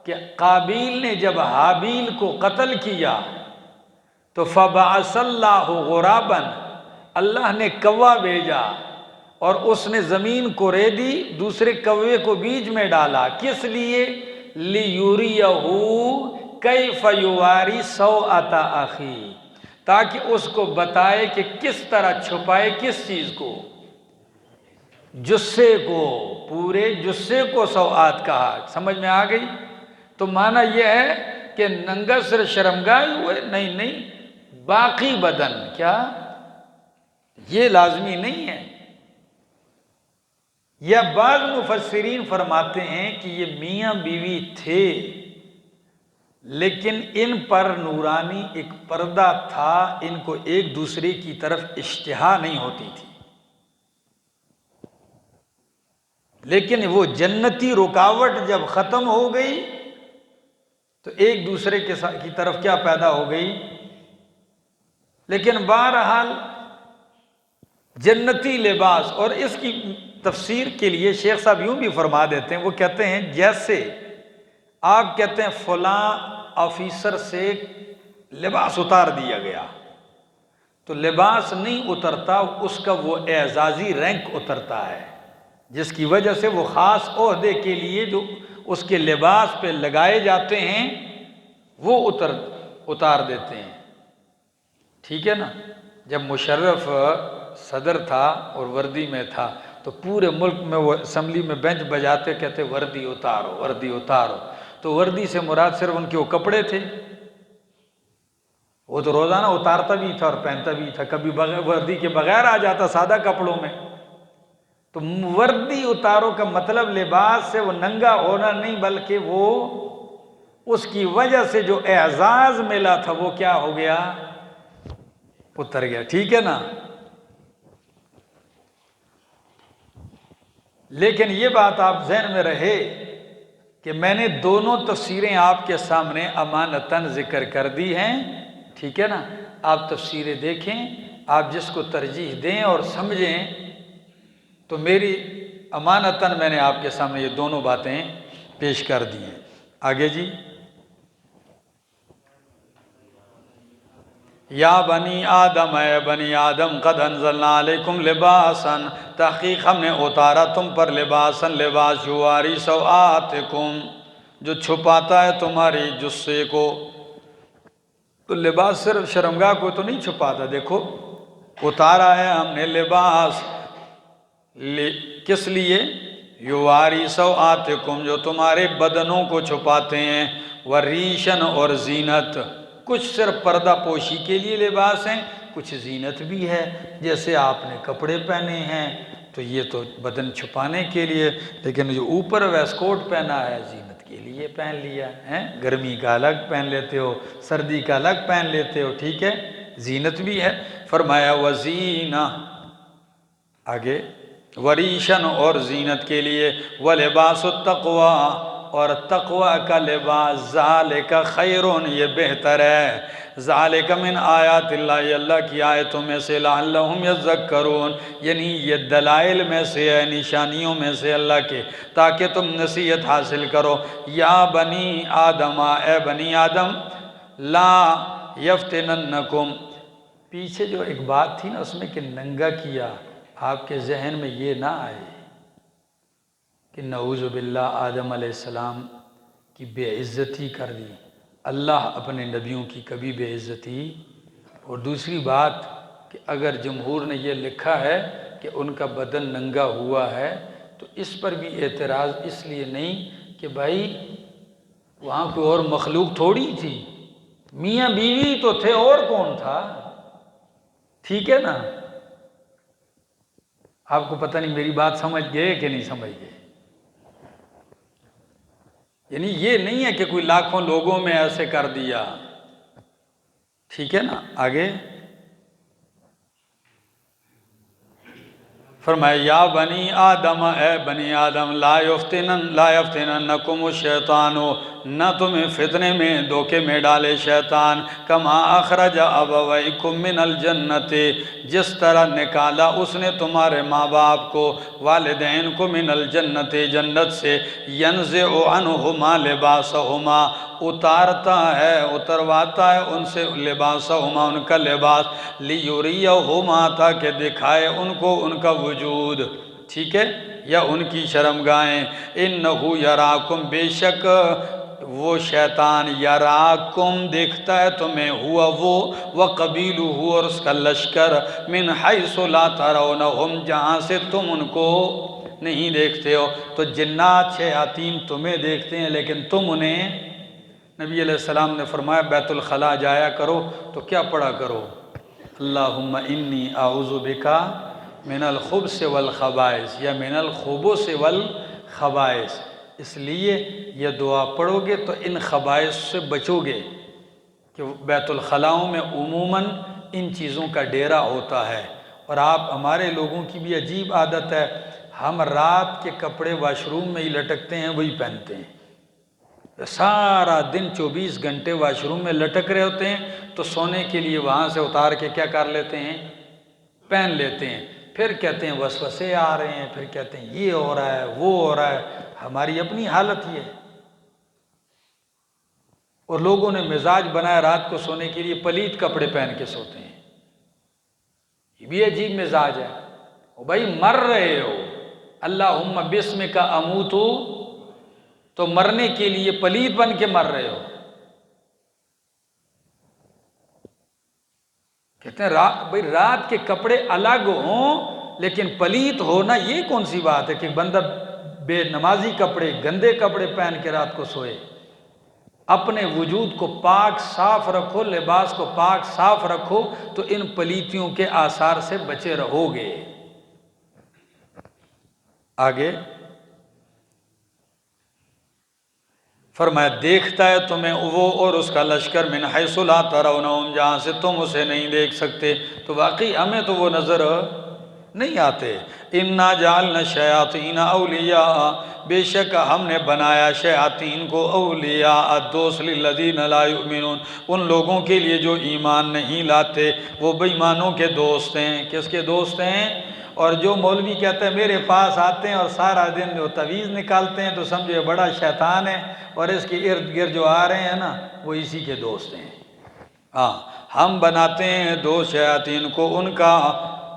کہ قابیل نے جب حابیل کو قتل کیا تو فبعث اللہ غرابا، اللہ نے کوا بھیجا اور اس نے زمین کو ریدی، دوسرے کوے کو بیچ میں ڈالا، کس لیے؟ لیُریَہُ کیف یواری سوءۃ اخی، تاکہ اس کو بتائے کہ کس طرح چھپائے کس چیز کو؟ جثے کو، پورے جثے کو سوآت کہا۔ سمجھ میں آ گئی؟ تو معنی یہ ہے کہ ننگا صرف شرمگاہی ہوئے، نہیں نہیں، باقی بدن کیا؟ یہ لازمی نہیں ہے۔ یا بعض مفسرین فرماتے ہیں کہ یہ میاں بیوی تھے، لیکن ان پر نورانی ایک پردہ تھا، ان کو ایک دوسرے کی طرف اشتہا نہیں ہوتی تھی، لیکن وہ جنتی رکاوٹ جب ختم ہو گئی تو ایک دوسرے کی طرف کیا پیدا ہو گئی؟ لیکن بہرحال جنتی لباس، اور اس کی تفسیر کے لیے شیخ صاحب یوں بھی فرما دیتے ہیں، وہ کہتے ہیں جیسے آپ کہتے ہیں فلاں آفیسر سے لباس اتار دیا گیا، تو لباس نہیں اترتا، اس کا وہ اعزازی رینک اترتا ہے، جس کی وجہ سے وہ خاص عہدے کے لیے جو اس کے لباس پہ لگائے جاتے ہیں وہ اتار دیتے ہیں۔ ٹھیک ہے نا؟ جب مشرف صدر تھا اور وردی میں تھا تو پورے ملک میں وہ اسمبلی میں بینچ بجاتے کہتے وردی اتارو، وردی اتارو، تو وردی سے مراد صرف ان کے وہ کپڑے تھے، وہ تو روزانہ اتارتا بھی تھا اور پہنتا بھی تھا، کبھی وردی کے بغیر آ جاتا سادہ کپڑوں میں۔ تو وردی اتارو کا مطلب لباس سے وہ ننگا ہونا نہیں، بلکہ وہ اس کی وجہ سے جو اعزاز ملا تھا وہ کیا ہو گیا؟ اتر گیا۔ ٹھیک ہے نا؟ لیکن یہ بات آپ ذہن میں رہے کہ میں نے دونوں تفسیریں آپ کے سامنے امانتاً ذکر کر دی ہیں، ٹھیک ہے نا؟ آپ تفسیریں دیکھیں، آپ جس کو ترجیح دیں اور سمجھیں، تو میری امانتاً میں نے آپ کے سامنے یہ دونوں باتیں پیش کر دی ہیں۔ آگے جی، یا بنی آدم، اے بنی آدم، قد انزلنا علیکم لباساً، تحقیق ہم نے اتارا تم پر لباساً، لباس یواری سوآتکم، جو چھپاتا ہے تمہاری جسے کو۔ تو لباس صرف شرمگاہ کو تو نہیں چھپاتا، دیکھو اتارا ہے ہم نے لباس، کس لیے؟ یواری سوآتکم، جو تمہارے بدنوں کو چھپاتے ہیں، وریشن، اور زینت، کچھ صرف پردہ پوشی کے لیے لباس ہیں، کچھ زینت بھی ہے، جیسے آپ نے کپڑے پہنے ہیں تو یہ تو بدن چھپانے کے لیے، لیکن جو اوپر ویسٹ کوٹ پہنا ہے زینت کے لیے پہن لیا ہے، گرمی کا الگ پہن لیتے ہو، سردی کا الگ پہن لیتے ہو، ٹھیک ہے، زینت بھی ہے۔ فرمایا وزینہ، آگے وریشن، اور زینت کے لیے، ولباس التقوی، اور تقوی کا لباس، ذالک خیرون، یہ بہتر ہے، ذالک من آیات اللہ، یہ اللہ کی آیتوں میں سے، لعلہم یذکرون، یعنی یہ دلائل میں سے ہے، نشانیوں میں سے اللہ کے، تاکہ تم نصیحت حاصل کرو۔ یا بنی آدم، اے بنی آدم، لا یفتننکم، پیچھے جو ایک بات تھی نا اس میں کہ ننگا کیا، آپ کے ذہن میں یہ نہ آئے کہ نعوذ باللہ آدم علیہ السلام کی بے عزتی کر دی، اللہ اپنے نبیوں کی کبھی بے عزتی۔ اور دوسری بات کہ اگر جمہور نے یہ لکھا ہے کہ ان کا بدن ننگا ہوا ہے تو اس پر بھی اعتراض اس لیے نہیں کہ بھائی وہاں کوئی اور مخلوق تھوڑی تھی، میاں بیوی تو تھے، اور کون تھا، ٹھیک ہے نا؟ آپ کو پتہ نہیں میری بات سمجھ گئے کہ نہیں سمجھ گئے؟ یعنی یہ نہیں ہے کہ کوئی لاکھوں لوگوں میں ایسے کر دیا، ٹھیک ہے نا؟ آگے فرمایا یا بنی آدم، اے بنی آدم، لا یفتننکم الشیطان، نہ تمہیں فتنے میں، دھوکے میں ڈالے شیطان، کما اخرج ابویکم من الجنت، جس طرح نکالا اس نے تمہارے ماں باپ کو، والدین کو، من الجنت، جنت سے، ینزع عنہما لباسہما، اتارتا ہے، اترواتا ہے ان سے لباسہما، ان کا لباس، لیریہما، تاکہ دکھائے ان کو ان کا وجود، ٹھیک ہے، یا ان کی شرمگاہیں، انہو یراکم، بے شک وہ شیطان، یراکم، دیکھتا ہے تمہیں، ہوا وہ، وقبیلہ، اور اس کا لشکر، من حیث لا ترونہم، جہاں سے تم ان کو نہیں دیکھتے ہو۔ تو جنات شیاطین تمہیں دیکھتے ہیں لیکن تم انہیں، نبی علیہ السلام نے فرمایا بیت الخلاء جایا کرو تو کیا پڑھا کرو؟ اللہم انی اعوذ بکا من الخبث والخبائث، یا من الخبث والخبائث، اس لیے یہ دعا پڑھو گے تو ان خبائث سے بچو گے، کہ بیت الخلاؤں میں عموماً ان چیزوں کا ڈیرا ہوتا ہے۔ اور آپ، ہمارے لوگوں کی بھی عجیب عادت ہے، ہم رات کے کپڑے واش روم میں ہی لٹکتے ہیں، وہی پہنتے ہیں، سارا دن 24 گھنٹے واش روم میں لٹک رہے ہوتے ہیں، تو سونے کے لیے وہاں سے اتار کے کیا کر لیتے ہیں؟ پہن لیتے ہیں، پھر کہتے ہیں وسوسے آ رہے ہیں، پھر کہتے ہیں یہ ہو رہا ہے، وہ ہو رہا ہے، ہماری اپنی حالت یہ ہے۔ اور لوگوں نے مزاج بنایا رات کو سونے کے لیے پلیت کپڑے پہن کے سوتے ہیں، یہ بھی عجیب مزاج ہے۔ او بھائی مر رہے ہو، اللہم بسمک اموتو، تو مرنے کے لیے پلیت بن کے مر رہے ہو۔ کہتے ہیں بھئی رات کے کپڑے الگ ہوں لیکن پلیت ہونا یہ کون سی بات ہے کہ بندہ بے نمازی کپڑے، گندے کپڑے پہن کے رات کو سوئے؟ اپنے وجود کو پاک صاف رکھو، لباس کو پاک صاف رکھو تو ان پلیتیوں کے آثار سے بچے رہو گے۔ آگے فرمایا دیکھتا ہے تمہیں وہ اور اس کا لشکر، من حیث لا ترونہم، جہاں سے تم اسے نہیں دیکھ سکتے۔ تو واقعی ہمیں تو وہ نظر نہیں آتے۔ انا جعلنا الشیاطین اولیاء، بے شک ہم نے بنایا شیاطین کو اولیاء دوست للذین لا یؤمنون، ان لوگوں کے لیے جو ایمان نہیں لاتے، وہ بے ایمانوں کے دوست ہیں۔ کس کے دوست ہیں؟ اور جو مولوی کہتے ہیں میرے پاس آتے ہیں اور سارا دن جو تعویذ نکالتے ہیں تو سمجھے بڑا شیطان ہے، اور اس کے ارد گرد جو آ رہے ہیں نا وہ اسی کے دوست ہیں۔ ہاں، ہم بناتے ہیں دو شیاطین کو ان کا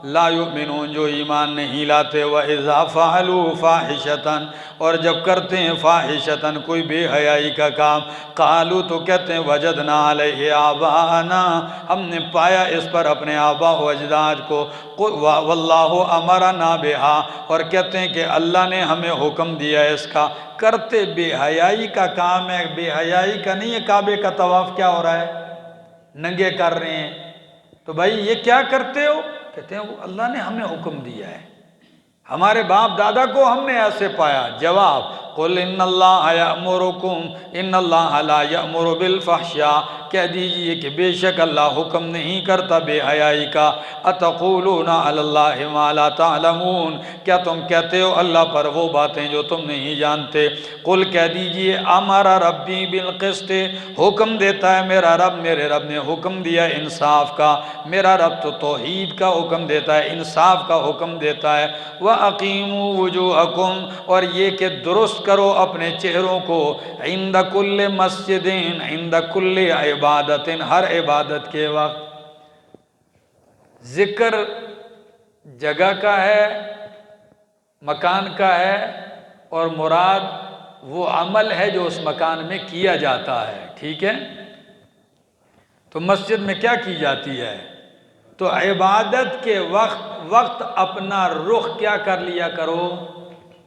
لا یؤمنون جو ایمان نہیں لاتے، وَإِذَا فَعَلُوا فَاحِشَةً، اور جب کرتے ہیں فاحشتاً کوئی بے حیائی کا کام، قالوا تو کہتے ہیں وجدنا علیہ آباءنا، ہم نے پایا اس پر اپنے آباء و اجداد کو، واللہ امرنا بہا، اور کہتے ہیں کہ اللہ نے ہمیں حکم دیا اس کا۔ کرتے بے حیائی کا کام ہے، بے حیائی کا نہیں ہے۔ کعبے کا طواف کیا ہو رہا ہے؟ ننگے کر رہے ہیں، تو بھائی یہ کیا کرتے ہو؟ کہتے ہیں وہ اللہ نے ہمیں حکم دیا ہے، ہمارے باپ دادا کو ہم نے ایسے پایا۔ جواب قل ان اللہ یأمرکم ان اللہ لا یأمر بالفحشاء، کہہ دیجئے کہ بے شک اللہ حکم نہیں کرتا بے حیائی کا۔ اتقولون علی اللہ ما لا تعلمون، کیا تم کہتے ہو اللہ پر وہ باتیں جو تم نہیں جانتے۔ قل کہہ دیجئے امر ربی بالقسط، حکم دیتا ہے میرا رب، میرے رب نے حکم دیا انصاف کا، میرا رب تو توحید کا حکم دیتا ہے، انصاف کا حکم دیتا ہے۔ وَأَقِيمُوا وُجُوهَكُمْ، اور یہ کہ درست کرو اپنے چہروں کو، عند کل مسجد، عند کل عبادت، ہر عبادت کے وقت۔ ذکر جگہ کا ہے، مکان کا ہے، اور مراد وہ عمل ہے جو اس مکان میں کیا جاتا ہے، ٹھیک ہے؟ تو مسجد میں کیا کی جاتی ہے؟ تو عبادت کے وقت اپنا رخ کیا کر لیا کرو؟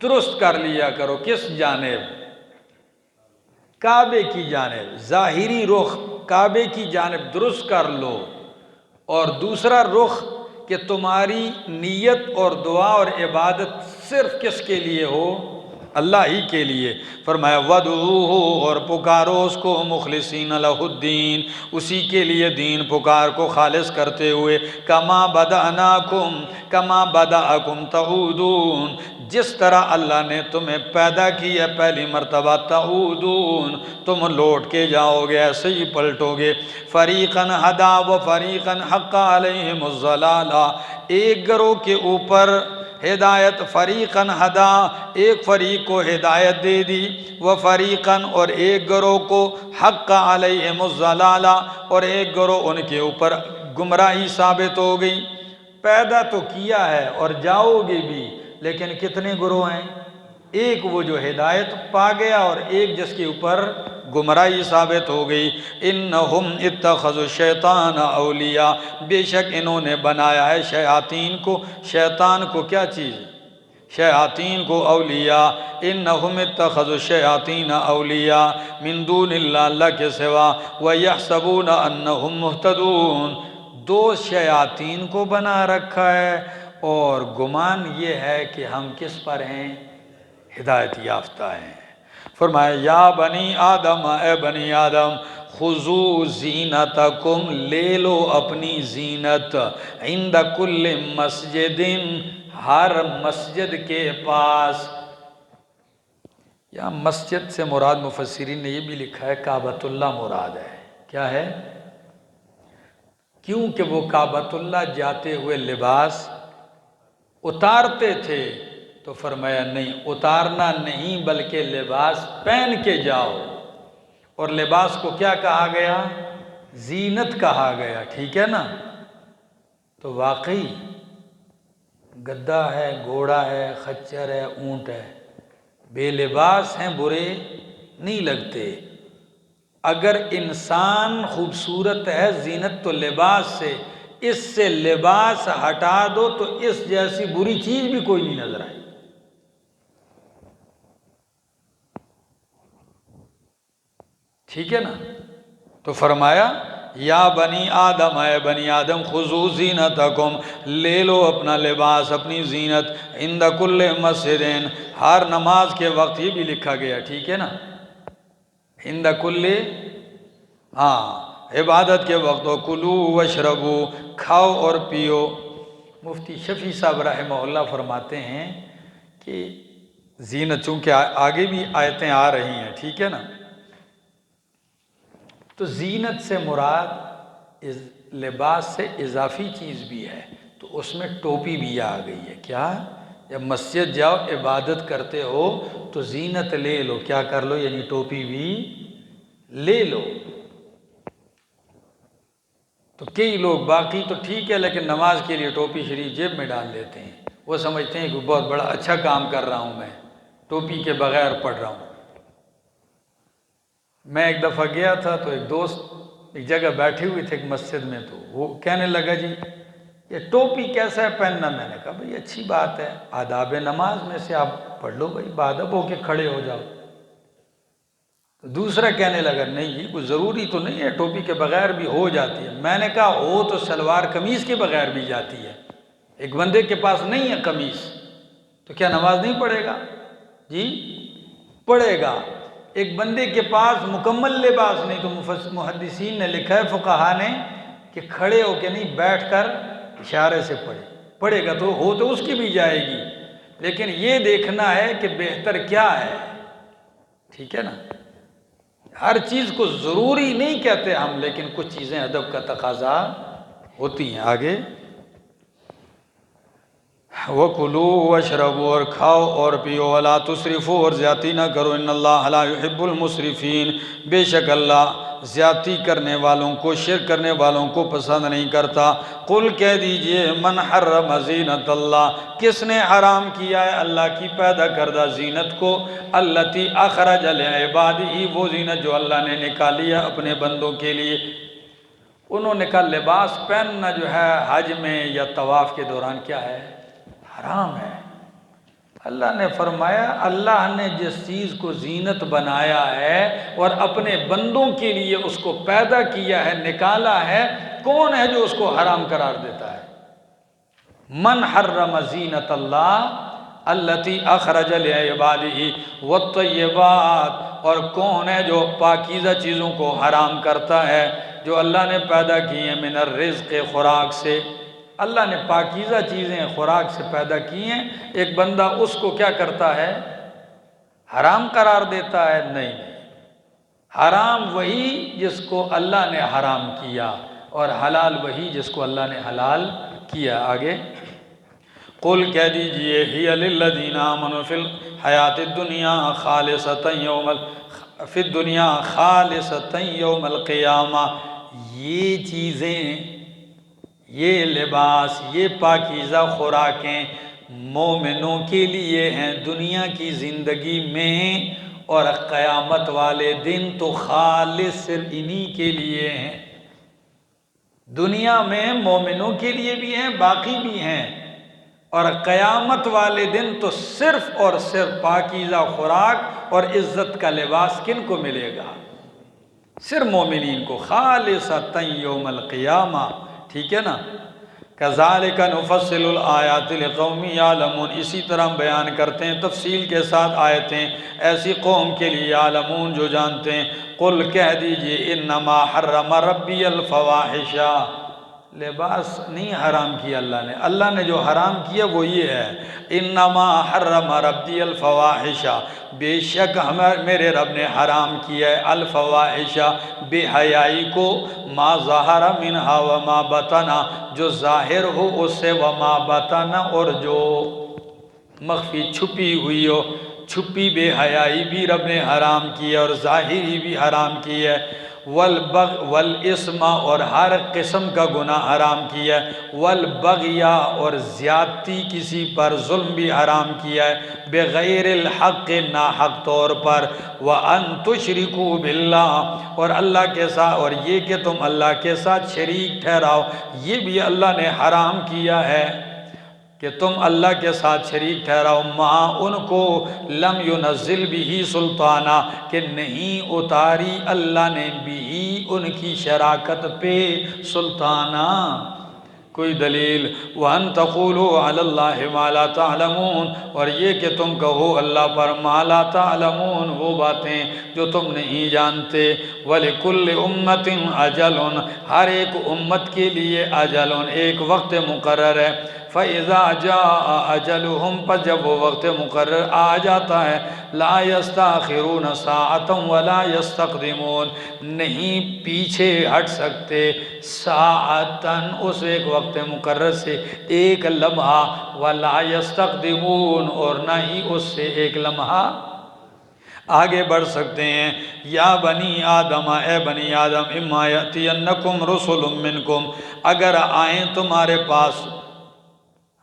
درست کر لیا کرو۔ کس جانب؟ کعبے کی جانب۔ ظاہری رخ کعبے کی جانب درست کر لو، اور دوسرا رخ کہ تمہاری نیت اور دعا اور عبادت صرف کس کے لیے ہو؟ اللہ ہی کے لیے۔ فرمایا وَدْعُوهُ، اور پکارو اس کو، مخلصین لہ الدین، اسی کے لیے دین پکار کو خالص کرتے ہوئے، کما بدأکم تعودون، جس طرح اللہ نے تمہیں پیدا کیا پہلی مرتبہ، تعودون تم لوٹ کے جاؤ گے، ایسے ہی پلٹو گے۔ فریقاً ہدا و فریقاً حق علیہم الضلالہ، ایک گروہ کے اوپر ہدایت، فریقاً ہدا، ایک فریق کو ہدایت دے دی، و فریقاً، اور ایک گروہ کو حق علیہم الضلالہ، اور ایک گروہ ان کے اوپر گمراہی ثابت ہو گئی۔ پیدا تو کیا ہے اور جاؤ گے بھی، لیکن کتنے گروہ ہیں؟ ایک وہ جو ہدایت پا گیا، اور ایک جس کے اوپر گمراہی ثابت ہو گئی۔ انہم اتخذوا الشیطان اولیاء، بے شک انہوں نے بنایا ہے شیاطین کو، شیطان کو کیا چیز؟ شیاطین کو اولیاء۔ انہم اتخذوا الشیاطین اولیاء من دون اللہ، اللہ کے سوا، ویحسبون انہم مہتدون، دو شیاطین کو بنا رکھا ہے، اور گمان یہ ہے کہ ہم کس پر ہیں؟ ہدایت یافتہ ہیں۔ فرمایا یا بنی آدم، اے بنی آدم، خذوا زینتکم، لے لو اپنی زینت، عند کل مسجد، ہر مسجد کے پاس۔ یا مسجد سے مراد مفسرین نے یہ بھی لکھا ہے کعبۃ اللہ مراد ہے۔ کیا ہے؟ کیونکہ وہ کعبۃ اللہ جاتے ہوئے لباس اتارتے تھے، تو فرمایا نہیں، اتارنا نہیں بلکہ لباس پہن کے جاؤ، اور لباس کو کیا کہا گیا؟ زینت کہا گیا، ٹھیک ہے نا؟ تو واقعی گدھا ہے، گھوڑا ہے، خچر ہے، اونٹ ہے، بے لباس ہیں برے نہیں لگتے۔ اگر انسان خوبصورت ہے زینت تو لباس سے، اس سے لباس ہٹا دو تو اس جیسی بری چیز بھی کوئی نہیں نظر آئی۔ ٹھیک ہے نا؟ تو فرمایا یا بنی آدم، اے بنی آدم، خذوا زینتکم، لے لو اپنا لباس، اپنی زینت، عند کل مسجد، ہر نماز کے وقت، یہ بھی لکھا گیا، ٹھیک ہے نا؟ عند کل، ہاں عبادت کے وقت، کلو واشربو، کھاؤ اور پیو، مفتی شفیع صاحب رحمہ اللہ فرماتے ہیں کہ زینت، چونکہ آگے بھی آیتیں آ رہی ہیں، ٹھیک ہے نا، تو زینت سے مراد لباس سے اضافی چیز بھی ہے، تو اس میں ٹوپی بھی آ گئی ہے۔ کیا؟ جب مسجد جاؤ عبادت کرتے ہو تو زینت لے لو، کیا کر لو؟ یعنی ٹوپی بھی لے لو۔ تو کئی لوگ، باقی تو ٹھیک ہے، لیکن نماز کے لیے ٹوپی شریف جیب میں ڈال لیتے ہیں، وہ سمجھتے ہیں کہ بہت بڑا اچھا کام کر رہا ہوں، میں ٹوپی کے بغیر پڑھ رہا ہوں۔ میں ایک دفعہ گیا تھا تو ایک دوست ایک جگہ بیٹھے ہوئے تھے ایک مسجد میں، تو وہ کہنے لگا جی یہ ٹوپی کیسا ہے پہننا؟ میں نے کہا بھئی اچھی بات ہے، آداب نماز میں سے آپ پڑھ لو بھئی، باادب ہو کے کھڑے ہو جاؤ۔ تو دوسرا کہنے لگا نہیں جی کوئی ضروری تو نہیں ہے، ٹوپی کے بغیر بھی ہو جاتی ہے۔ میں نے کہا ہو تو شلوار قمیض کے بغیر بھی جاتی ہے، ایک بندے کے پاس نہیں ہے قمیض تو کیا نماز نہیں پڑھے گا؟ جی پڑھے گا۔ ایک بندے کے پاس مکمل لباس نہیں تو محدثین نے لکھا ہے، فقہا نے، کہ کھڑے ہو کے نہیں بیٹھ کر اشارے سے پڑھے گا، تو ہو تو اس کی بھی جائے گی، لیکن یہ دیکھنا ہے کہ بہتر کیا ہے، ٹھیک ہے نا۔ ہر چیز کو ضروری نہیں کہتے ہم، لیکن کچھ چیزیں ادب کا تقاضا ہوتی ہیں۔ آگے وَكُلُوا وَاشْرَبُوا، اور کھاؤ اور پیو، وَلَا تُسْرِفُوا، اور زیادتی نہ کرو، إِنَّ اللَّهَ لَا يُحِبُّ الْمُسْرِفِينَ، بے شک اللہ زیادتی کرنے والوں کو، شرک کرنے والوں کو پسند نہیں کرتا۔ قل کہہ دیجئے من حرم زینت اللہ، کس نے حرام کیا ہے اللہ کی پیدا کردہ زینت کو؟ التی اخرج لعبادہ، وہ زینت جو اللہ نے نکالی ہے اپنے بندوں کے لیے۔ انہوں نے کہا لباس پہننا جو ہے حج میں یا طواف کے دوران کیا ہے؟ حرام ہے۔ اللہ نے فرمایا اللہ نے جس چیز کو زینت بنایا ہے اور اپنے بندوں کے لیے اس کو پیدا کیا ہے، نکالا ہے، کون ہے جو اس کو حرام قرار دیتا ہے؟ من حرم زینت اللہ التی اخرج لعبادہ والطیبات، اور کون ہے جو پاکیزہ چیزوں کو حرام کرتا ہے جو اللہ نے پیدا کی ہیں، من الرزق، خوراک سے۔ اللہ نے پاکیزہ چیزیں خوراک سے پیدا کی ہیں، ایک بندہ اس کو کیا کرتا ہے؟ حرام قرار دیتا ہے؟ نہیں، حرام وہی جس کو اللہ نے حرام کیا، اور حلال وہی جس کو اللہ نے حلال کیا۔ آگے قل کہہ دیجئے ہی للذین آمنوا فی الحیات الدنیا خالصۃ فی الدنیا خالصۃ یوم القیامہ، یہ چیزیں، یہ لباس، یہ پاکیزہ خوراکیں مومنوں کے لیے ہیں دنیا کی زندگی میں، اور قیامت والے دن تو خالص صرف انہی کے لیے ہیں۔ دنیا میں مومنوں کے لیے بھی ہیں، باقی بھی ہیں، اور قیامت والے دن تو صرف اور صرف پاکیزہ خوراک اور عزت کا لباس کن کو ملے گا؟ صرف مومنین کو، خالصۃ یوم القیامہ، ٹھیک ہے نا۔ کذالک نفصل الآیات لقوم یعلمون، اسی طرح ہم بیان کرتے ہیں تفصیل کے ساتھ آیتیں ایسی قوم کے لیے یعلمون جو جانتے ہیں۔ قل کہہ دیجئے انما حرم ربی الفواحش، لباس نہیں حرام کیا اللہ نے، اللہ نے جو حرام کیا وہ یہ ہے، انما حرم ربی الفواحش، بے شک میرے رب نے حرام کیا ہے الفواحش، بے حیائی کو، ما ظہر منہا وما بطنا، جو ظاہر ہو اس سے، وما بطنا، اور جو مخفی چھپی ہوئی ہو، چھپی بے حیائی بھی رب نے حرام کی ہے اور ظاہری بھی حرام کی ہے۔ والاسم، اور ہر قسم کا گناہ حرام کیا ہے۔ والبغی، اور زیادتی کسی پر، ظلم بھی حرام کیا ہے، بغیر الحق، ناحق طور پر۔ وَأَن تُشْرِكُوا بِاللَّهِ، اور اللہ کے ساتھ، اور یہ کہ تم اللہ کے ساتھ شریک ٹھہراؤ، یہ بھی اللہ نے حرام کیا ہے کہ تم اللہ کے ساتھ شریک ٹھہراؤ، ماں ان کو لم ينزل بھی سلطانہ، کہ نہیں اتاری اللہ نے بھی ان کی شراکت پہ سلطانہ، کوئی دلیل۔ وَأَن تَقُولُوا عَلَى اللَّهِ مَا لَا تَعْلَمُونَ، اور یہ کہ تم کہو اللہ پر مَا لَا تَعْلَمُونَ، وہ باتیں جو تم نہیں جانتے۔ وَلِكُلِّ أُمَّةٍ أَجَلٌ، ہر ایک امت کے لیے اجل، ایک وقت مقرر ہے۔ فَإِذَا جَاءَ أَجَلُهُمْ پر جب وہ وقت مقرر آ جاتا ہے لَا يَسْتَأْخِرُونَ سَاعَةً وَلَا يَسْتَقْدِمُونَ نہیں پیچھے ہٹ سکتے ساعتاً اس ایک وقت مقرر سے ایک لمحہ وَلَا يَسْتَقْدِمُونَ اور نہ ہی اس سے ایک لمحہ آگے بڑھ سکتے ہیں۔ یا بنی آدم اے بنی آدم اما یأتینکم رسل منکم اگر آئیں تمہارے پاس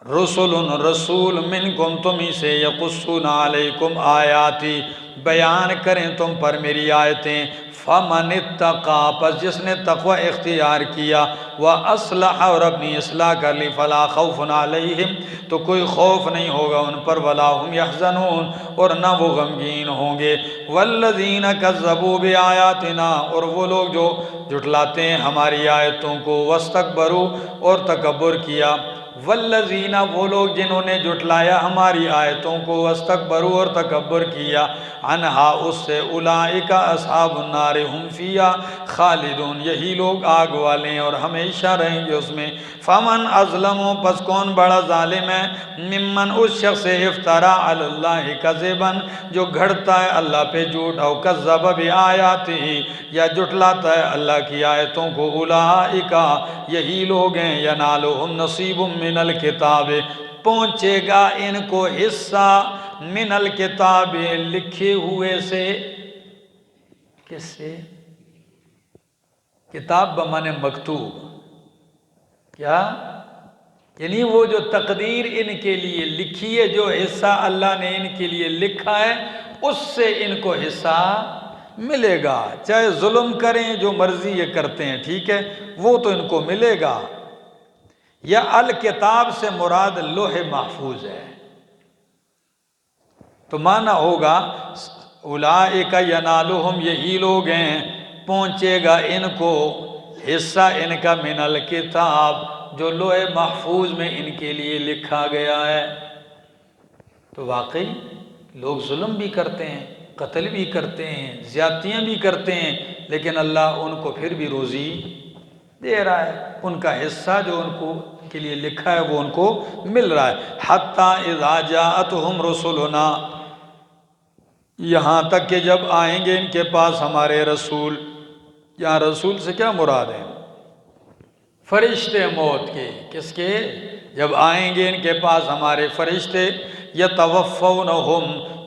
رسول منکم تمہیں سے یقصون علیکم آیاتی بیان کریں تم پر میری آیتیں فمن اتقا پس جس نے تقوی اختیار کیا وَأَصْلَحَ اور اپنی اصلاح کر لی فلا خوف علیہم تو کوئی خوف نہیں ہوگا ان پر ولا هم یحزنون اور نہ وہ غمگین ہوں گے والذین کذبوا بآیاتنا اور وہ لوگ جو جھٹلاتے ہیں ہماری آیتوں کو واستکبروا اور تکبر کیا والذین وہ لوگ جنہوں نے جھٹلایا ہماری آیتوں کو واستکبروا اور تکبر کیا عنہا اس سے اولئک اصحاب النار ہم فیہا خالدون یہی لوگ آگ والے ہیں اور ہمیشہ رہیں گے اس میں فمن اظلم پس کون بڑا ظالم ہے ممن اس شخص سے افترا علی اللہ کذبا جو گھڑتا ہے اللہ پہ جھوٹ او کذب بآیاتہ یا جھٹلاتا ہے اللہ کی آیتوں کو اولئک یہی لوگ ہیں ینالہم نصیب من الکتاب پہنچے گا ان کو حصہ من الکتاب لکھے ہوئے سے کس سے کتاب بمانے مکتوب کیا یعنی وہ جو تقدیر ان کے لیے لکھی ہے جو حصہ اللہ نے ان کے لیے لکھا ہے اس سے ان کو حصہ ملے گا چاہے ظلم کریں جو مرضی یہ کرتے ہیں ٹھیک ہے وہ تو ان کو ملے گا یا الکتاب سے مراد لوح محفوظ ہے تو معنی ہوگا اولئک ینالہم یہی لوگ ہیں پہنچے گا ان کو حصہ ان کا من الکتاب جو لوح محفوظ میں ان کے لیے لکھا گیا ہے تو واقعی لوگ ظلم بھی کرتے ہیں قتل بھی کرتے ہیں زیادتیاں بھی کرتے ہیں لیکن اللہ ان کو پھر بھی روزی دے رہا ہے ان کا حصہ جو ان کو کے لیے لکھا ہے وہ ان کو مل رہا ہے حتیٰ اذا جاءتہم رسلنا یہاں تک کہ جب آئیں گے ان کے پاس ہمارے رسول یہاں رسول سے کیا مراد ہے فرشتے موت کے کس کے جب آئیں گے ان کے پاس ہمارے فرشتے یتوفونہم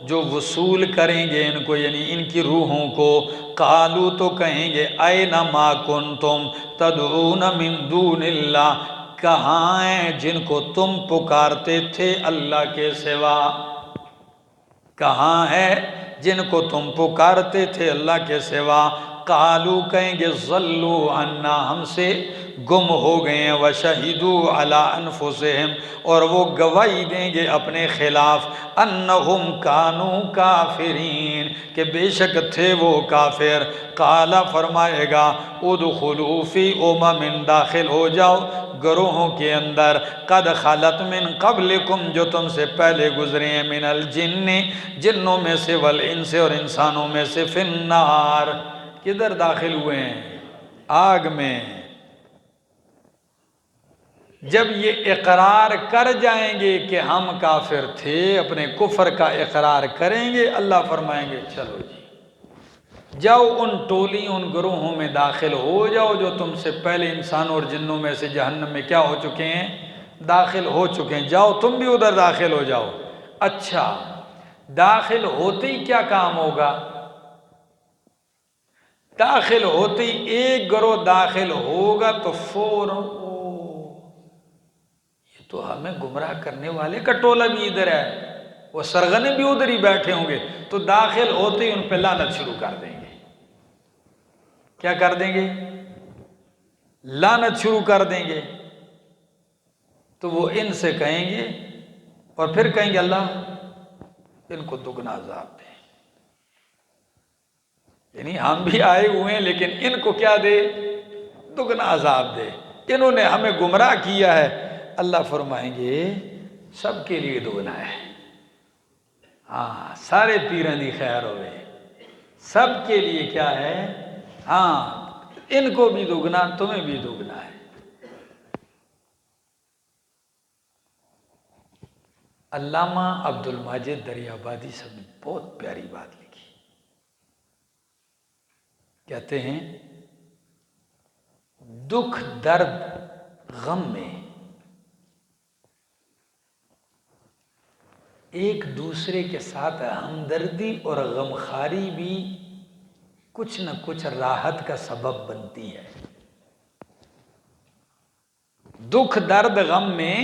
جو وصول کریں گے ان کو یعنی ان کی روحوں کو قالو تو کہیں گے این ما کنتم تدعون من دون اللہ کہاں ہیں جن کو تم پکارتے تھے اللہ کے سوا کہاں ہے جن کو تم پکارتے تھے اللہ کے سوا قالو کہیں گے ضلوا عنا ہم سے گم ہو گئے ہیں وشہدوا علی انفسہم اور وہ گواہی دیں گے اپنے خلاف انہم کانوا کافرین کہ بے شک تھے وہ کافر قال فرمائے گا ادخلوا فی امم داخل ہو جاؤ گروہوں کے اندر قد خلت من قبلکم جو تم سے پہلے گزرے ہیں من الجن جنوں میں سے والانس اور انسانوں میں سے فی النار کدھر داخل ہوئے ہیں آگ میں جب یہ اقرار کر جائیں گے کہ ہم کافر تھے اپنے کفر کا اقرار کریں گے اللہ فرمائیں گے چلو جی جاؤ ان ٹولی ان گروہوں میں داخل ہو جاؤ جو تم سے پہلے انسانوں اور جنوں میں سے جہنم میں کیا ہو چکے ہیں داخل ہو چکے ہیں جاؤ تم بھی ادھر داخل ہو جاؤ اچھا داخل ہوتے ہی کیا کام ہوگا داخل ہوتے ہی ایک گروہ داخل ہوگا تو فوراً یہ تو ہمیں گمراہ کرنے والے کا ٹولہ بھی ادھر ہے وہ سرغنے بھی ادھر ہی بیٹھے ہوں گے تو داخل ہوتے ہی ان پہ لعنت شروع کر دیں گے کیا کر دیں گے لعنت شروع کر دیں گے تو وہ ان سے کہیں گے اور پھر کہیں گے اللہ ان کو دگنا عذاب دے یعنی ہم بھی آئے ہوئے ہیں لیکن ان کو کیا دے دگنا عذاب دے انہوں نے ہمیں گمراہ کیا ہے اللہ فرمائیں گے سب کے لیے دگنا ہے ہاں سارے پیران دی خیر ہوئے سب کے لیے کیا ہے ہاں ان کو بھی دگنا تمہیں بھی دگنا ہے علامہ عبد الماجد دریابادی صاحب نے بہت پیاری بات لکھی. کہتے ہیں دکھ درد غم میں ایک دوسرے کے ساتھ ہمدردی اور غمخواری بھی کچھ نہ کچھ راحت کا سبب بنتی ہے. دکھ درد غم میں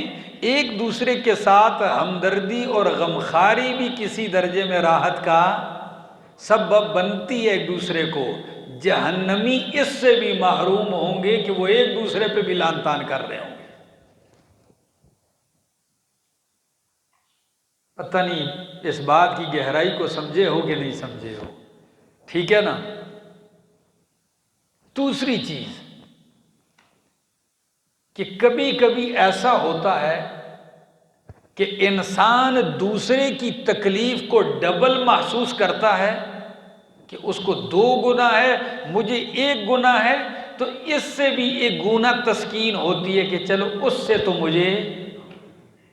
ایک دوسرے کے ساتھ ہمدردی اور غمخواری بھی کسی درجے میں راحت کا سبب بنتی ہے ایک دوسرے کو. جہنمی اس سے بھی محروم ہوں گے کہ وہ ایک دوسرے پہ بھی لعن طعن کر رہے ہوں گے. پتہ نہیں اس بات کی گہرائی کو سمجھے ہو کہ نہیں سمجھے ہو. ٹھیک ہے نا. دوسری چیز کہ کبھی کبھی ایسا ہوتا ہے کہ انسان دوسرے کی تکلیف کو ڈبل محسوس کرتا ہے کہ اس کو 2 گنا ہے مجھے 1 گنا ہے، تو اس سے بھی 1 گنا تسکین ہوتی ہے کہ چلو اس سے تو مجھے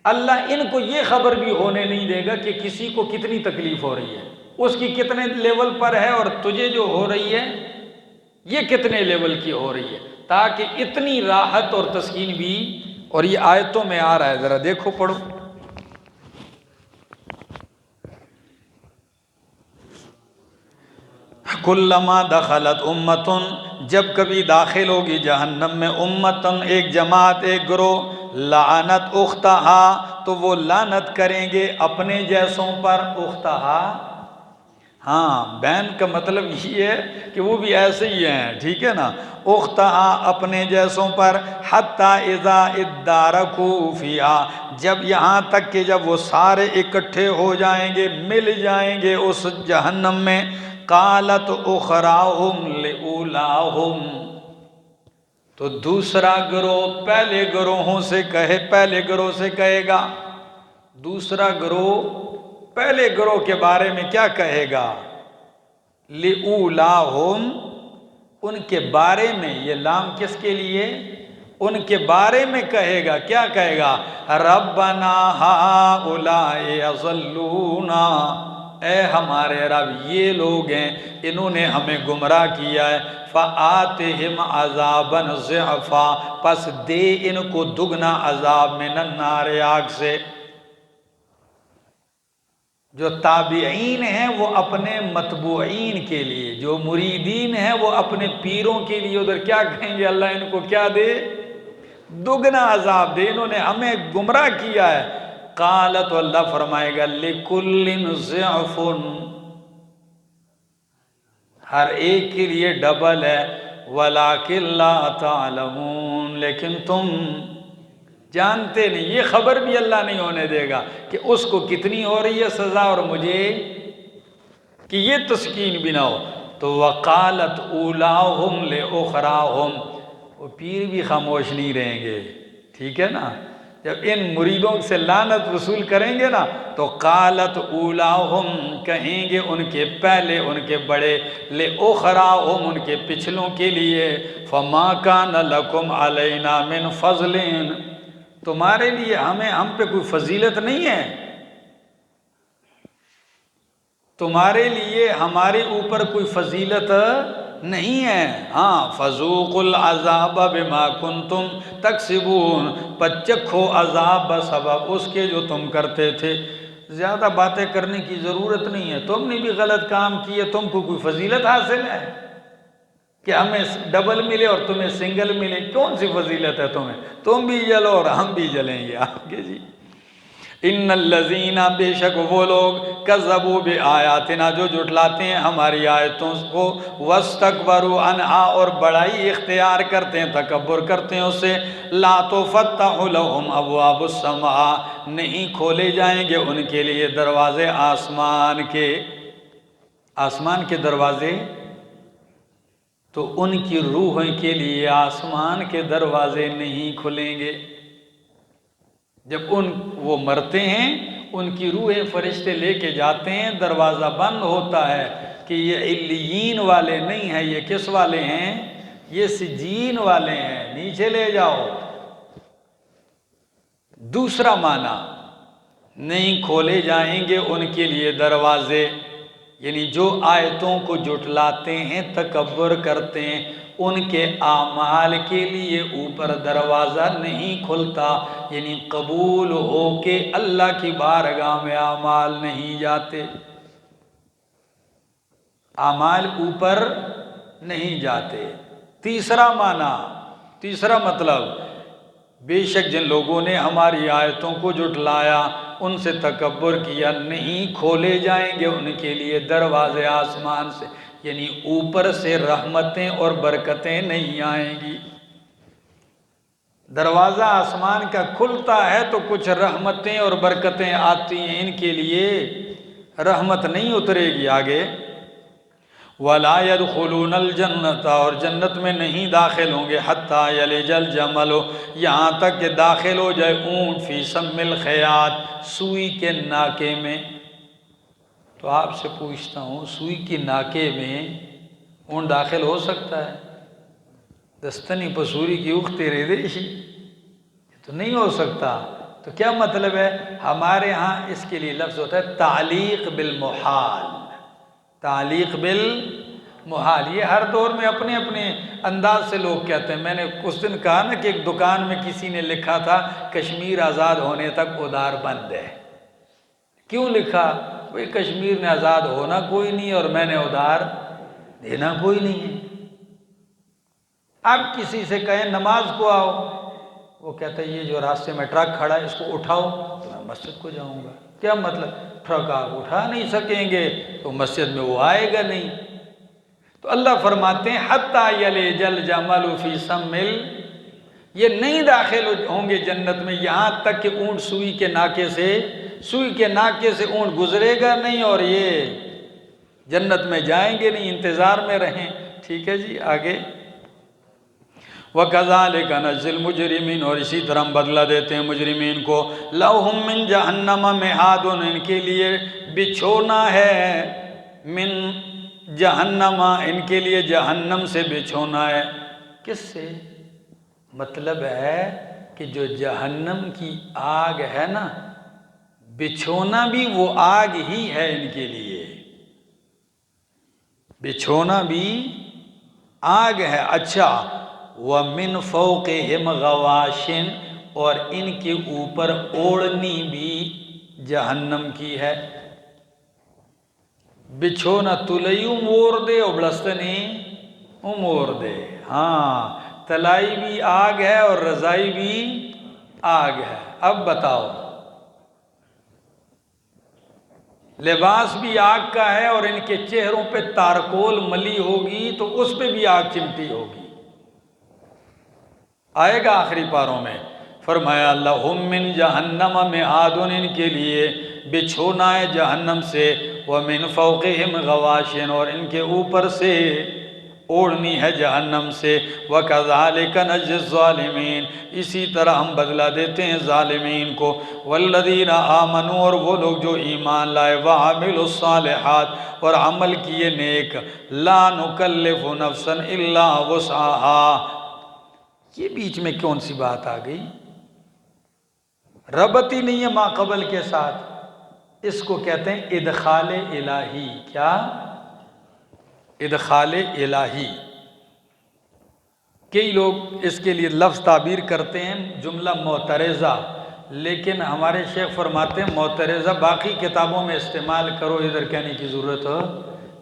اللہ ان کو یہ خبر بھی ہونے نہیں دے گا کہ کسی کو کتنی تکلیف ہو رہی ہے، اس کی کتنے لیول پر ہے اور تجھے جو ہو رہی ہے یہ کتنے لیول کی ہو رہی ہے، تاکہ اتنی راحت اور تسکین بھی. اور یہ آیتوں میں آ رہا ہے، ذرا دیکھو پڑھو. کلما دخلت امتن، جب کبھی داخل ہوگی جہنم میں امتن، ایک جماعت، ایک گروہ، لعنت اختہا، تو وہ لعنت کریں گے اپنے جیسوں پر. اختہا ہاں بہن کا مطلب یہ ہے کہ وہ بھی ایسے ہی ہیں. ٹھیک ہے نا. اختہا اپنے جیسوں پر. حتی اذا ادارکوا فیہا، جب یہاں تک کہ جب وہ سارے اکٹھے ہو جائیں گے، مل جائیں گے اس جہنم میں. قالت اخراہم لأولاہم، تو دوسرا گروہ پہلے گروہوں سے پہلے گروہ سے کہے گا. دوسرا گروہ پہلے گروہ کے بارے میں کیا کہے گا؟ لأولاہم، ان کے بارے میں. یہ لام کس کے لیے؟ ان کے بارے میں کہے گا. کیا کہے گا؟ ربنا ہؤلاء اضلونا، اے ہمارے رب یہ لوگ ہیں انہوں نے ہمیں گمراہ کیا ہے. فآتہم عذابا ضعفا، پس دے ان کو دگنا عذاب من النار، آگ سے. جو تابعین ہیں وہ اپنے متبوعین کے لیے، جو مریدین ہیں وہ اپنے پیروں کے لیے ادھر کیا کہیں گے؟ اللہ ان کو کیا دے؟ دگنا عذاب دے، انہوں نے ہمیں گمراہ کیا ہے. قالت، اللہ فرمائے گا لکل ضعف، ہر ایک کے لیے ڈبل ہے. ولکن لا تعلمون، لیکن تم جانتے نہیں. یہ خبر بھی اللہ نہیں ہونے دے گا کہ اس کو کتنی ہو رہی ہے سزا اور مجھے کہ یہ تسکین بھی نہ ہو. تو وقالت اولاہم لاخراہم، وہ پیر بھی خاموش نہیں رہیں گے. ٹھیک ہے نا. جب ان مریدوں سے لعنت وصول کریں گے نا تو قالت اولاہم، کہیں گے ان کے پہلے، ان کے بڑے، لاخراہم، ان کے پچھلوں کے لیے. فما کان لکم علینا من فضل، تمہارے لیے ہم پہ کوئی فضیلت نہیں ہے، تمہارے لیے ہمارے اوپر کوئی فضیلت نہیں ہے. ہاں فذوقوا العذاب بما کنتم تکسبون، پچکھو عذاب بسبب اس کے جو تم کرتے تھے. زیادہ باتیں کرنے کی ضرورت نہیں ہے، تم نے بھی غلط کام کیے، تم کو کوئی فضیلت حاصل ہے کہ ہمیں ڈبل ملے اور تمہیں سنگل ملے؟ کون سی فضیلت ہے تمہیں؟ تم بھی جلو اور ہم بھی جلیں گے آگے. جی ان الذین، بے شک وہ لوگ، کذبوا بآیاتنا، جو جھٹلاتے ہیں ہماری آیتوں کو، واستکبروا عنہا، اور بڑائی اختیار کرتے ہیں، تکبر کرتے ہیں اس سے. لا تفتح لهم ابواب السماء، نہیں کھولے جائیں گے ان کے لیے دروازے آسمان کے. آسمان کے دروازے تو ان کی روحوں کے لیے آسمان کے دروازے نہیں کھلیں گے. جب وہ مرتے ہیں ان کی روحیں فرشتے لے کے جاتے ہیں، دروازہ بند ہوتا ہے کہ یہ علیین والے نہیں ہیں، یہ کس والے ہیں؟ یہ سجین والے ہیں، نیچے لے جاؤ. دوسرا معنی نہیں کھولے جائیں گے ان کے لیے دروازے، یعنی جو آیتوں کو جھٹلاتے ہیں، تکبر کرتے ہیں، ان کے اعمال کے لیے اوپر دروازہ نہیں کھلتا، یعنی قبول ہو کے اللہ کی بارگاہ میں اعمال نہیں جاتے، اعمال اوپر نہیں جاتے۔ تیسرا معنی، تیسرا مطلب، بے شک جن لوگوں نے ہماری آیتوں کو جھٹلایا، ان سے تکبر کیا، نہیں کھولے جائیں گے ان کے لیے دروازے آسمان سے، یعنی اوپر سے رحمتیں اور برکتیں نہیں آئیں گی۔ دروازہ آسمان کا کھلتا ہے تو کچھ رحمتیں اور برکتیں آتی ہیں، ان کے لیے رحمت نہیں اترے گی۔ آگے وَلَا يَدْخُلُونَ الْجَنَّةَ، اور جنت میں نہیں داخل ہوں گے، حَتَّى يَلِجَ الْجَمَلُ، یہاں تک کہ داخل ہو جائے اونٹ، فی سم الخیاط، سوئی کے ناکے میں۔ تو آپ سے پوچھتا ہوں، سوئی کے ناکے میں اونٹ داخل ہو سکتا ہے؟ دستنی پسوری کی اختی ریدیشی، یہ تو نہیں ہو سکتا۔ تو کیا مطلب ہے؟ ہمارے ہاں اس کے لیے لفظ ہوتا ہے تعلیق بالمحال، تعلیق بالمحال۔ یہ ہر دور میں اپنے اپنے انداز سے لوگ کہتے ہیں۔ میں نے اس دن کہا نا کہ ایک دکان میں کسی نے لکھا تھا کشمیر آزاد ہونے تک ادار بند ہے۔ کیوں لکھا؟ بھئی کشمیر نے آزاد ہونا کوئی نہیں اور میں نے ادار دینا کوئی نہیں ہے۔ اب کسی سے کہیں نماز کو آؤ، وہ کہتا ہے یہ جو راستے میں ٹرک کھڑا ہے اس کو اٹھاؤ تو میں مسجد کو جاؤں گا۔ کیا مطلب؟ ٹرک آپ اٹھا نہیں سکیں گے تو مسجد میں وہ آئے گا نہیں۔ تو اللہ فرماتے ہیں حَتَّى يَلِجَ الْجَمَلُ فِي سَمِّ یہ نہیں داخل ہوں گے جنت میں یہاں تک کہ اونٹ سوئی کے ناکے سے اونٹ گزرے گا نہیں اور یہ جنت میں جائیں گے نہیں، انتظار میں رہیں۔ ٹھیک ہے جی، آگے وَكَذَلِكَ نَجْزِي الْمُجْرِمِينَ، اور اسی طرح ہم بدلہ دیتے ہیں مجرمین کو۔ لَهُم مِّن جَهَنَّمَ مِحَادٌ، ان کے لیے بچھونا ہے، من جہنم، ان کے لیے جہنم سے بچھونا ہے۔ کس سے؟ مطلب ہے کہ جو جہنم کی آگ ہے نا، بچھونا بھی وہ آگ ہی ہے ان کے لیے، بچھونا بھی آگ ہے۔ اچھا، وَمِن فَوْقِهِمْ غَوَاشٍ، اور ان کے اوپر اوڑھنی بھی جہنم کی ہے۔ بچھونا تلیوں مور دے اور بلستنی مور دے، ہاں، تلائی بھی آگ ہے اور رضائی بھی آگ ہے۔ اب بتاؤ، لباس بھی آگ کا ہے اور ان کے چہروں پہ تارکول ملی ہوگی تو اس پہ بھی آگ چمٹی ہوگی۔ آئے گا آخری پاروں میں، فرمایا لَهُم مِّن جَهَنَّمَ مِحَادٌ، ان کے لیے بچھونا ہے جہنم سے، وَمِن فَوْقِهِمْ غَوَاشٍ، اور ان کے اوپر سے اوڑھنی ہے جہنم سے۔ وَكَذَلِكَ نَجْزِي الظَّالِمِينَ، اسی طرح ہم بدلہ دیتے ہیں ظالمین کو۔ وَالَّذِينَ آمَنُوا، اور وہ لوگ جو ایمان لائے، وَعَمِلُوا الصَّالِحَاتِ، اور عمل کیے نیک، لَا نُكَلِّفُ نَفْسًا إِلَّا وُسْعَهَا۔ یہ بیچ میں کون سی بات آ گئی؟ ربط ہی نہیں ہے ما قبل کے ساتھ۔ اس کو کہتے ہیں ادخال الہی۔ کیا؟ ادخال الہی۔ کئی لوگ اس کے لیے لفظ تعبیر کرتے ہیں جملہ معترضہ، لیکن ہمارے شیخ فرماتے ہیں معترضہ باقی کتابوں میں استعمال کرو، ادھر کہنے کی ضرورت ہو،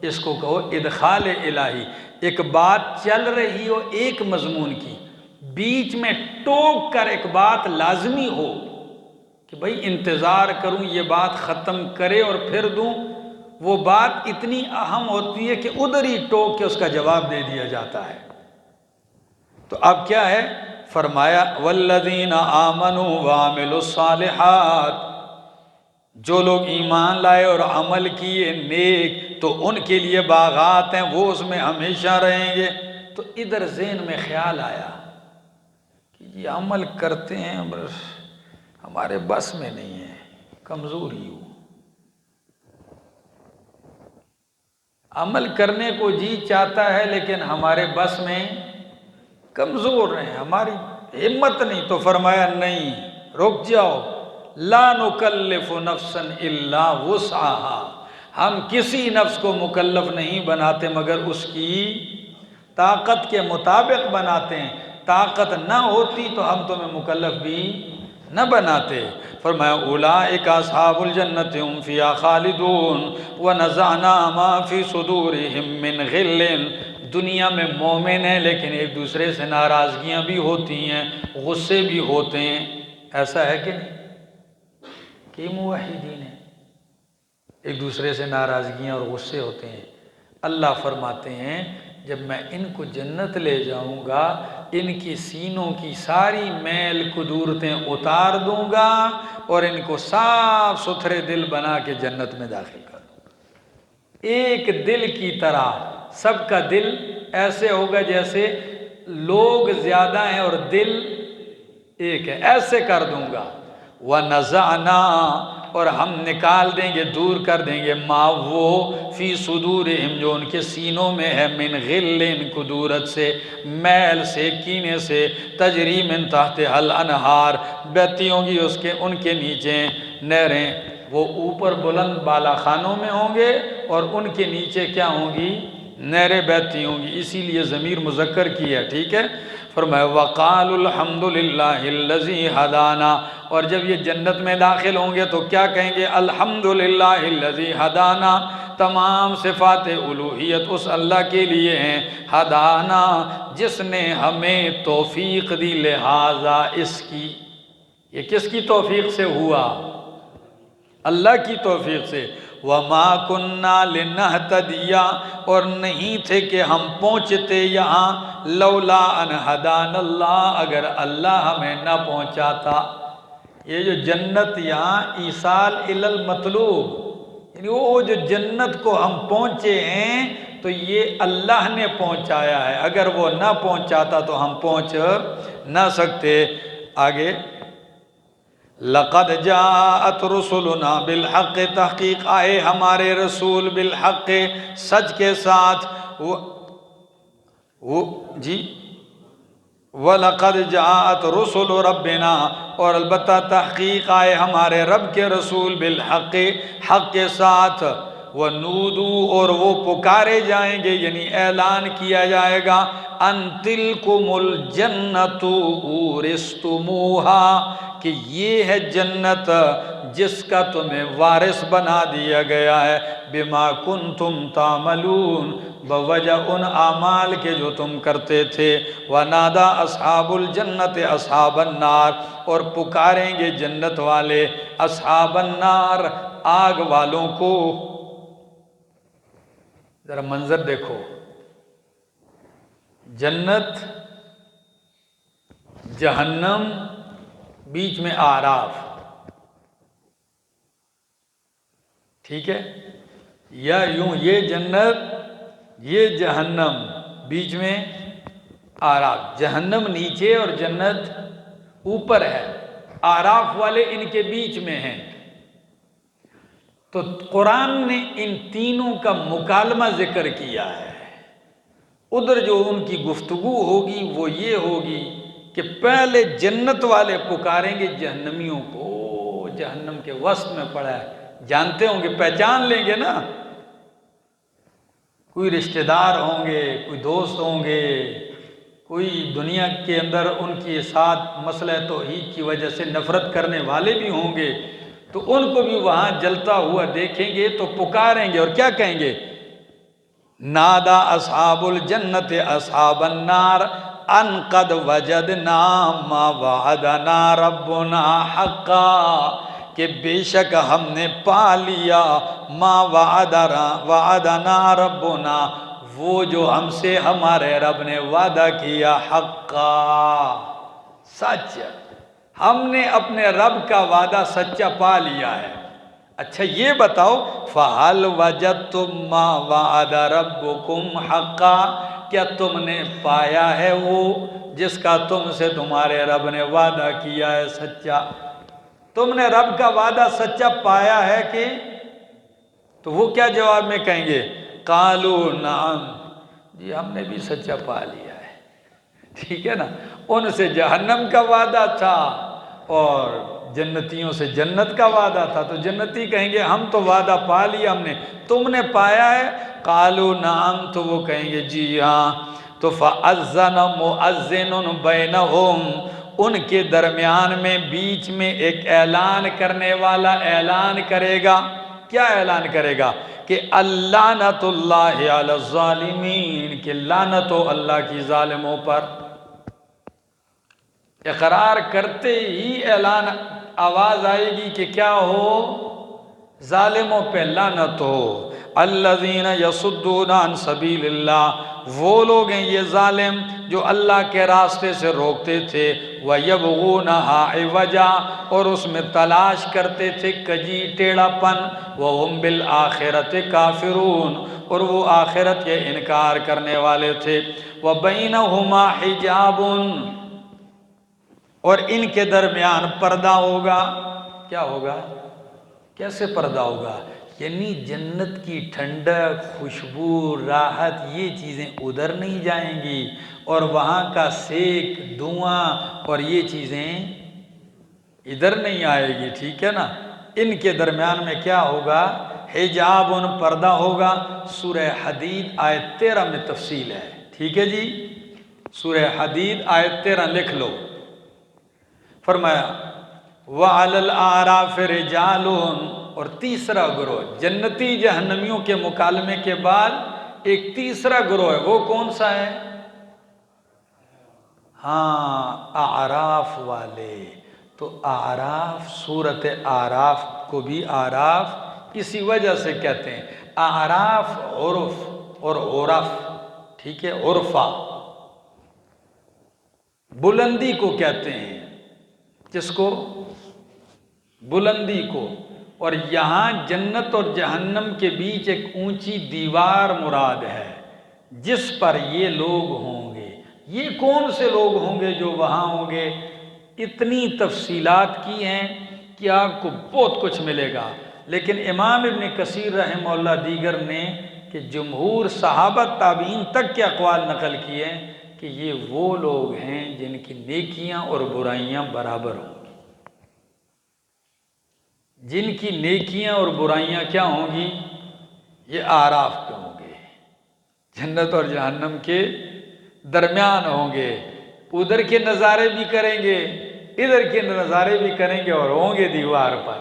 اس کو کہو ادخال الہی۔ ایک بات چل رہی ہو ایک مضمون کی، بیچ میں ٹوک کر ایک بات لازمی ہو کہ بھئی انتظار کروں یہ بات ختم کرے اور پھر دوں، وہ بات اتنی اہم ہوتی ہے کہ ادھر ہی ٹوک کے اس کا جواب دے دیا جاتا ہے۔ تو اب کیا ہے؟ فرمایا والذین آمنوا وعملوا الصالحات، جو لوگ ایمان لائے اور عمل کیے نیک تو ان کے لیے باغات ہیں، وہ اس میں ہمیشہ رہیں گے۔ تو ادھر ذہن میں خیال آیا کہ یہ عمل کرتے ہیں بس ہمارے بس میں نہیں ہے، کمزور ہی ہو، عمل کرنے کو جی چاہتا ہے لیکن ہمارے بس میں کمزور ہیں، ہماری ہمت نہیں۔ تو فرمایا نہیں، رک جاؤ، لا نکلف نفسا الا وسعها، ہم کسی نفس کو مکلف نہیں بناتے مگر اس کی طاقت کے مطابق بناتے ہیں، طاقت نہ ہوتی تو ہم تمہیں مکلف بھی نہ بناتے۔ فرمایا اولئک اصحاب الجنت هم فیہا خالدون ونزعنا ما فی صدورہم من غل، دنیا میں مومن ہیں لیکن ایک دوسرے سے ناراضگیاں بھی ہوتی ہیں، غصے بھی ہوتے ہیں، ایسا ہے کہ نہیں کہ موحدین ہیں ایک دوسرے سے ناراضگیاں اور غصے ہوتے ہیں؟ اللہ فرماتے ہیں جب میں ان کو جنت لے جاؤں گا ان کی سینوں کی ساری میل کدورتیں اتار دوں گا اور ان کو صاف ستھرے دل بنا کے جنت میں داخل کر دوں گا، ایک دل کی طرح، سب کا دل ایسے ہوگا جیسے لوگ زیادہ ہیں اور دل ایک ہے، ایسے کر دوں گا۔ وَنَزَعْنَا، اور ہم نکال دیں گے، دور کر دیں گے، ما وہ فی صدورہم جو ان کے سینوں میں ہے، من غل کدورت سے، میل سے، کینے سے، تجری من تحتہا الانہار، بہتی ہوں گی اس کے ان کے نیچے نہریں، وہ اوپر بلند بالا خانوں میں ہوں گے اور ان کے نیچے کیا ہوں گی؟ نہریں بہتی ہوں گی، اسی لیے ضمیر مذکر کی ہے، ٹھیک ہے۔ فرمایا وَقَالُوا الْحَمْدُ لِلَّهِ الَّذِي هَدَانَا، اور جب یہ جنت میں داخل ہوں گے تو کیا کہیں گے؟ الحمدللہ الذی ہدانا، تمام صفات الوہیت اس اللہ کے لیے ہیں، ہدانا جس نے ہمیں توفیق دی، لہذا اس کی، یہ کس کی توفیق سے ہوا؟ اللہ کی توفیق سے۔ وَمَا كُنَّا لِنَهْتَدِيَ، اور نہیں تھے کہ ہم پہنچتے یہاں، لولا ان ہدانا اللہ، اگر اللہ ہمیں نہ پہنچاتا۔ یہ جو جنت یہاں ایصال الی المطلوب، یعنی وہ جو جنت کو ہم پہنچے ہیں تو یہ اللہ نے پہنچایا ہے، اگر وہ نہ پہنچاتا تو ہم پہنچ نہ سکتے۔ آگے لَقَدْ جَاءَتْ رُسُلُنَا بِالْحَقِّ، تحقیق آئے ہمارے رسول بالحق، سچ کے ساتھ، جی وَلَقَدْ جَاءَتْ رُسُلُ رَبِّنَا، اور البتہ تحقیق آئے ہمارے رب کے رسول بالحق، حق کے ساتھ، وَنُودُوا، اور وہ پکارے جائیں گے، یعنی اعلان کیا جائے گا، أَن تِلْكُمُ الْجَنَّةُ أُورِثْتُمُوهَا، کہ یہ ہے جنت جس کا تمہیں وارث بنا دیا گیا ہے، بِمَا كُنْتُمْ تَعْمَلُونَ، بوجہ ان اعمال کے جو تم کرتے تھے۔ وَنَادَا أَصْحَابُ الْجَنَّةِ أَصْحَابَ النَّارِ، اور پکاریں گے جنت والے اصحاب النار، آگ والوں کو۔ ذرا منظر دیکھو، جنت، جہنم، بیچ میں اعراف، ٹھیک ہے، یا یوں یہ جنت یہ جہنم، بیچ میں اعراف، جہنم نیچے اور جنت اوپر ہے، اعراف والے ان کے بیچ میں ہیں۔ تو قرآن نے ان تینوں کا مکالمہ ذکر کیا ہے، ادھر جو ان کی گفتگو ہوگی وہ یہ ہوگی کہ پہلے جنت والے پکاریں گے جہنمیوں کو، جہنم کے وسط میں پڑا ہے، جانتے ہوں گے، پہچان لیں گے نا، کوئی رشتہ دار ہوں گے، کوئی دوست ہوں گے، کوئی دنیا کے اندر ان کے ساتھ مسئلہ توحید کی وجہ سے نفرت کرنے والے بھی ہوں گے، تو ان کو بھی وہاں جلتا ہوا دیکھیں گے تو پکاریں گے، اور کیا کہیں گے؟ نادا اصحاب الجنت اصحاب النار ان قد وجدنا ما وعدنا ربنا حقا، کہ بے شک ہم نے پا لیا ما وعدنا ربنا، وہ جو ہم سے ہمارے رب نے وعدہ کیا، حقا، سچ، ہم نے اپنے رب کا وعدہ سچا پا لیا ہے۔ اچھا یہ بتاؤ، فَهَلْ وَجَدْتُمْ مَا وَعَدَ رَبُّكُمْ حَقًّا، کیا تم نے پایا ہے وہ جس کا تم سے تمہارے رب نے وعدہ کیا ہے سچا؟ تم نے رب کا وعدہ سچا پایا ہے کہ؟ تو وہ کیا جواب میں کہیں گے؟ قَالُوا نَعَمْ، جی ہم نے بھی سچا پا لیا ہے، ٹھیک ہے نا، ان سے جہنم کا وعدہ تھا، اور جنتیوں سے جنت کا وعدہ تھا، تو جنتی کہیں گے ہم تو وعدہ پا لیا ہم نے، تم نے پایا ہے؟ قالوا نعم، تو وہ کہیں گے جی ہاں۔ تو فَأَذَّنَ مُؤَذِّنٌ بَيْنَهُمْ، ان کے درمیان میں بیچ میں ایک اعلان کرنے والا اعلان کرے گا۔ کیا اعلان کرے گا؟ کہ اللعنۃ اللہ علی الظالمین، کہ لعنت ہو اللہ کی ظالموں پر۔ اقرار کرتے ہی اعلان آواز آئے گی کہ کیا ہو؟ ظالموں پہ لعنت ہو۔ الذین یصدون عن سبیل اللہ، وہ لوگ ہیں یہ ظالم جو اللہ کے راستے سے روکتے تھے، وَيَبْغُونَهَا عِوَجًا، اور اس میں تلاش کرتے تھے کجی ٹیڑھا پن، وَهُمْ بِالْآخِرَةِ كَافِرُونَ، اور وہ آخرت کے انکار کرنے والے تھے۔ وَبَيْنَهُمَا حِجَابٌ، اور ان کے درمیان پردہ ہوگا۔ کیا ہوگا؟ کیسے پردہ ہوگا؟ یعنی جنت کی ٹھنڈک، خوشبو، راحت، یہ چیزیں ادھر نہیں جائیں گی، اور وہاں کا سیک، دھواں اور یہ چیزیں ادھر نہیں آئے گی، ٹھیک ہے نا؟ ان کے درمیان میں کیا ہوگا؟ حجاب، پردہ ہوگا۔ سورہ حدید آیت 13 میں تفصیل ہے، ٹھیک ہے جی؟ سورہ حدید آیت 13 لکھ لو۔ فرمایا وَعَلَى الْأَعْرَافِ رِجَالٌ، اور تیسرا گروہ، جنتی جہنمیوں کے مکالمے کے بعد ایک تیسرا گروہ ہے، وہ کون سا ہے؟ ہاں، اعراف والے۔ تو اعراف، سورۃ اعراف کو بھی اعراف اسی وجہ سے کہتے ہیں، اعراف عرف اور عرف، ٹھیک ہے؟ عرفہ بلندی کو کہتے ہیں، جس کو؟ بلندی کو۔ اور یہاں جنت اور جہنم کے بیچ ایک اونچی دیوار مراد ہے، جس پر یہ لوگ ہوں گے۔ یہ کون سے لوگ ہوں گے جو وہاں ہوں گے؟ اتنی تفصیلات کی ہیں کہ آپ کو بہت کچھ ملے گا، لیکن امام ابن کثیر رحمہ اللہ دیگر نے کہ جمہور صحابہ تابعین تک کے اقوال نقل کیے ہیں کہ یہ وہ لوگ ہیں جن کی نیکیاں اور برائیاں برابر ہوں، جن کی نیکیاں اور برائیاں کیا ہوں گی؟ یہ اعراف پہ ہوں گے، جنت اور جہنم کے درمیان ہوں گے، ادھر کے نظارے بھی کریں گے، ادھر کے نظارے بھی کریں گے، اور ہوں گے دیوار پر۔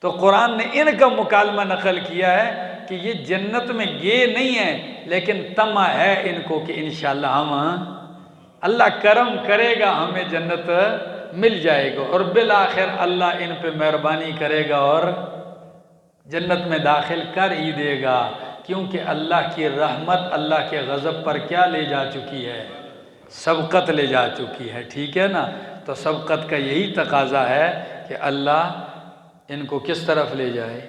تو قرآن نے ان کا مکالمہ نقل کیا ہے کہ یہ جنت میں گئے نہیں ہیں، لیکن طمع ہے ان کو کہ انشاءاللہ ہم، اللہ کرم کرے گا، ہمیں جنت مل جائے گا، اور بالآخر اللہ ان پہ مہربانی کرے گا اور جنت میں داخل کر ہی دے گا، کیونکہ اللہ کی رحمت اللہ کے غضب پر کیا لے جا چکی ہے؟ سبقت لے جا چکی ہے، ٹھیک ہے نا؟ تو سبقت کا یہی تقاضا ہے کہ اللہ ان کو کس طرف لے جائے؟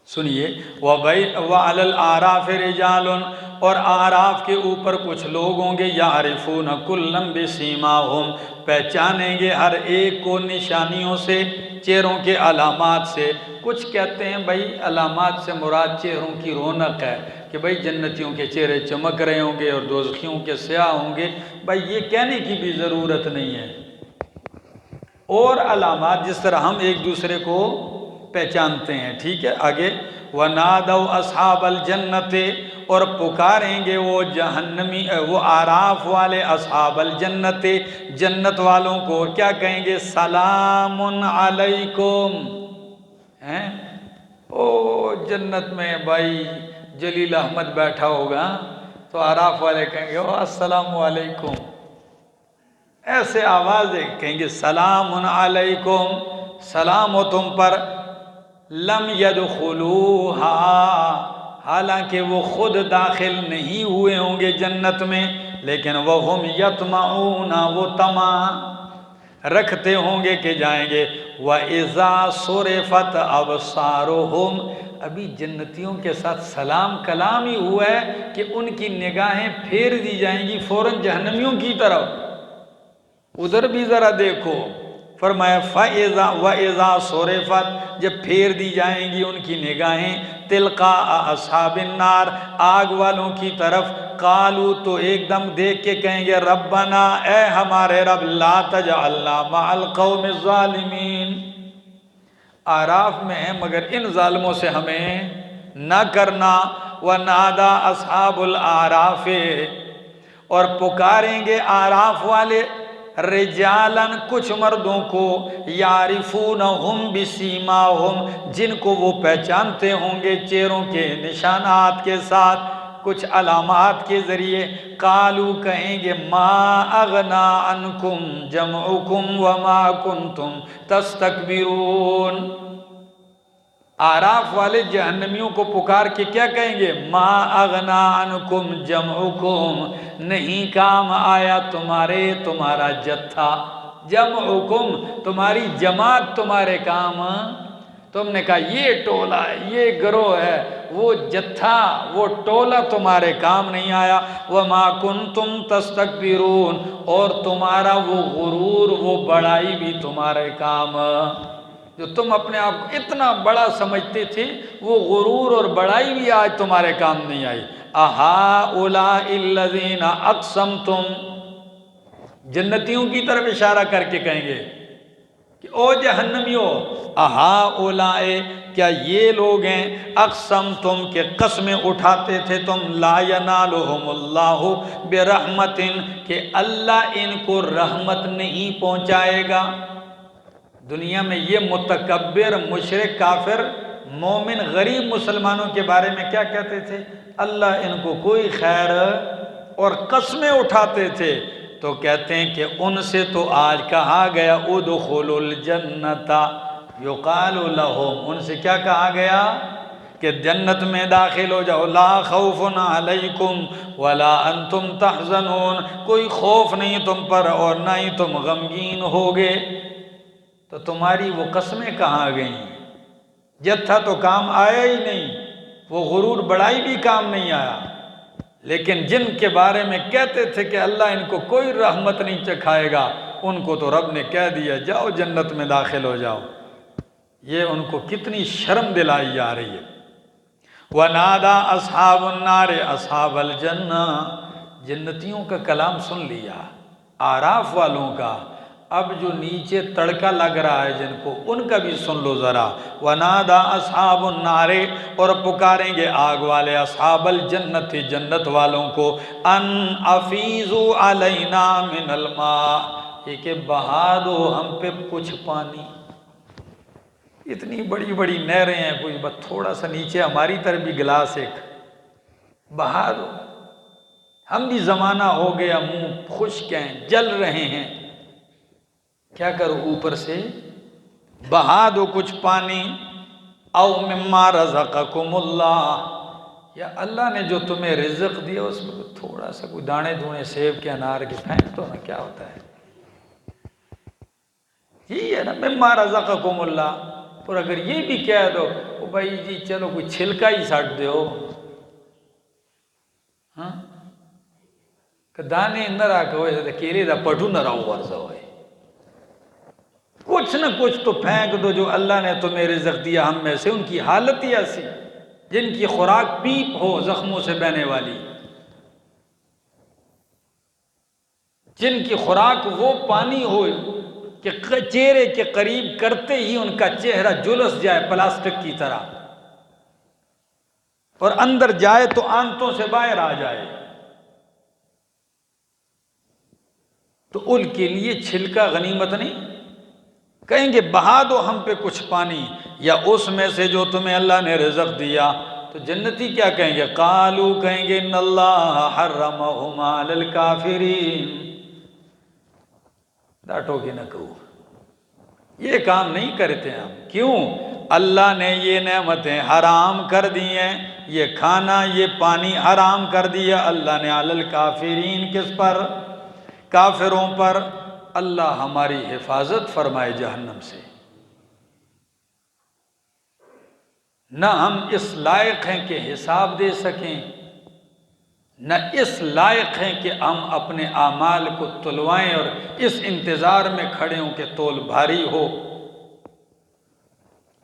سنیے، وَعَلَى الْأَعْرَافِ رِجَالٌ، اور اعراف کے اوپر کچھ لوگ ہوں گے، يَعْرِفُونَ كُلًّا بِسِيمَاهُمْ، پہچانیں گے ہر ایک کو نشانیوں سے، چہروں کے علامات سے۔ کچھ کہتے ہیں بھائی علامات سے مراد چہروں کی رونق ہے، کہ بھائی جنتیوں کے چہرے چمک رہے ہوں گے اور دوزخیوں کے سیاہ ہوں گے، بھائی یہ کہنے کی بھی ضرورت نہیں ہے۔ اور علامات جس طرح ہم ایک دوسرے کو پہچانتے ہیں، ٹھیک ہے؟ آگے وَنَادَوْا أَصْحَابَ الْجَنَّةِ، اور پکاریں گے وہ جہنمی، وہ اعراف والے اصحاب الجنت، جنت والوں کو، کیا کہیں گے؟ سلام علیکم۔ او جنت میں بھائی جلیل احمد بیٹھا ہوگا تو اعراف والے کہیں گے السلام علیکم، ایسے آواز کہیں گے سلام علیکم، سلام ہو تم پر۔ لم یدخلوہا، حالانکہ وہ خود داخل نہیں ہوئے ہوں گے جنت میں، لیکن وہم یطمعون، وہ طمع رکھتے ہوں گے کہ جائیں گے۔ وَإِذَا صُرِفَتْ أَبْصَارُهُمْ، ابھی جنتیوں کے ساتھ سلام کلام ہی ہوا ہے کہ ان کی نگاہیں پھیر دی جائیں گی فوراً جہنمیوں کی طرف، ادھر بھی ذرا دیکھو، فرمایا فَإِذَا وَإِذَا صُرِفَتْ، جب پھیر دی جائیں گی ان کی نگاہیں تِلْقَاءَ أَصْحَابِ النَّارِ، آگ والوں کی طرف، قالوا تو ایک دم دیکھ کے کہیں گے ربنا اے ہمارے رب لا تجعلنا مع القوم الظالمین، اعراف میں ہیں مگر ان ظالموں سے ہمیں نہ کرنا۔ وَنَادَى أَصْحَابُ الْأَعْرَافِ، اور پکاریں گے اعراف والے رجالن کچھ مردوں کو، یعرفونہم بسیماہم جن کو وہ پہچانتے ہوں گے چہروں کے نشانات کے ساتھ، کچھ علامات کے ذریعے، قالو کہیں گے ما اغنا عنکم جمعکم وما کنتم تستکبرون، اعراف والے جہنمیوں کو پکار کے کیا کہیں گے؟ ما اغنا عنکم جمعکم، نہیں کام آیا تمہارا جتھا، جمعکم تمہاری جماعت تمہارے کام، تم نے کہا یہ ٹولہ ہے یہ گروہ ہے، وہ جتھا وہ ٹولہ تمہارے کام نہیں آیا۔ وما کنتم تستکبرون، اور تمہارا وہ غرور وہ بڑائی بھی تمہارے کام، جو تم اپنے آپ کو اتنا بڑا سمجھتے تھے وہ غرور اور بڑائی بھی آج تمہارے کام نہیں آئی۔ اہؤلاء الذین اقسمتم، جنتیوں کی طرف اشارہ کر کے کہیں گے کہ او جہنمیوں، اہؤلاء کیا یہ لوگ ہیں اقسمتم کہ قسمیں اٹھاتے تھے تم، لا ینالہم اللہ برحمت کہ اللہ ان کو رحمت نہیں پہنچائے گا۔ دنیا میں یہ متکبر مشرک کافر مومن غریب مسلمانوں کے بارے میں کیا کہتے تھے؟ اللہ ان کو کوئی خیر، اور قسمیں اٹھاتے تھے تو کہتے ہیں کہ ان سے تو آج کہا گیا ادخلوا الجنت، یقال لہم، ان سے کیا کہا گیا کہ جنت میں داخل ہو جاؤ، لا خوف علیکم ولا انتم تحزنون، کوئی خوف نہیں تم پر اور نہ ہی تم غمگین ہوگے۔ تو تمہاری وہ قسمیں کہاں گئیں؟ جتھا تو کام آیا ہی نہیں، وہ غرور بڑائی بھی کام نہیں آیا، لیکن جن کے بارے میں کہتے تھے کہ اللہ ان کو کوئی رحمت نہیں چکھائے گا، ان کو تو رب نے کہہ دیا جاؤ جنت میں داخل ہو جاؤ۔ یہ ان کو کتنی شرم دلائی جا رہی ہے۔ وَنَادَى أَصْحَابُ النَّارِ أَصْحَابَ الْجَنَّةِ، جنتیوں کا کلام سن لیا، اعراف والوں کا، اب جو نیچے تڑکا لگ رہا ہے جن کو، ان کا بھی سن لو ذرا۔ وَنَادَى أَصْحَابُ النَّارِ، اور پکاریں گے آگ والے اصحاب الجنت جنت والوں کو، ان افیضوا علینا من الماء، یہ کہ بہا دو ہم پہ کچھ پانی، اتنی بڑی بڑی نہریں ہیں، کوئی بس تھوڑا سا نیچے ہماری طرف بھی گلاس ایک بہا دو، ہم بھی زمانہ ہو گیا منہ خشک ہیں جل رہے ہیں، کیا کرو اوپر سے بہا دو کچھ پانی، او مما رزقکم اللہ، یا اللہ نے جو تمہیں رزق دیا اس میں تھوڑا سا کوئی دانے دونے سیب کے انار کے پھینک دو نا، کیا ہوتا ہے، یہی ہے نا مما رزقکم اللہ۔ اور اگر یہ بھی کہہ دو او بھائی جی چلو کوئی چھلکا ہی سٹ دیو، ہاں کہ دانے نہ رکھو ہوئے کیلے دا پٹو نہ رہو ورزہ ہوئے، کچھ نہ کچھ تو پھینک دو جو اللہ نے تمہیں رزق دیا۔ ہم میں سے ان کی حالت ہی ایسی جن کی خوراک پیپ ہو زخموں سے بہنے والی، جن کی خوراک وہ پانی ہو کہ چہرے کے قریب کرتے ہی ان کا چہرہ جلس جائے پلاسٹک کی طرح، اور اندر جائے تو آنتوں سے باہر آ جائے، تو ان کے لیے چھلکا غنیمت نہیں، کہیں گے بہا دو ہم پہ کچھ پانی یا اس میں سے جو تمہیں اللہ نے رزق دیا۔ تو جنتی کیا کہیں گے؟ قالو کہیں گے ان اللہ حرمہما علی الکافرین، ڈاٹو کہ نہ کہو یہ کام نہیں کرتے ہم، کیوں؟ اللہ نے یہ نعمتیں حرام کر دی ہیں، یہ کھانا یہ پانی حرام کر دیا اللہ نے، علی الکافرین کس پر؟ کافروں پر۔ اللہ ہماری حفاظت فرمائے جہنم سے، نہ ہم اس لائق ہیں کہ حساب دے سکیں، نہ اس لائق ہیں کہ ہم اپنے اعمال کو تلوائیں اور اس انتظار میں کھڑے ہوں کہ تول بھاری ہو۔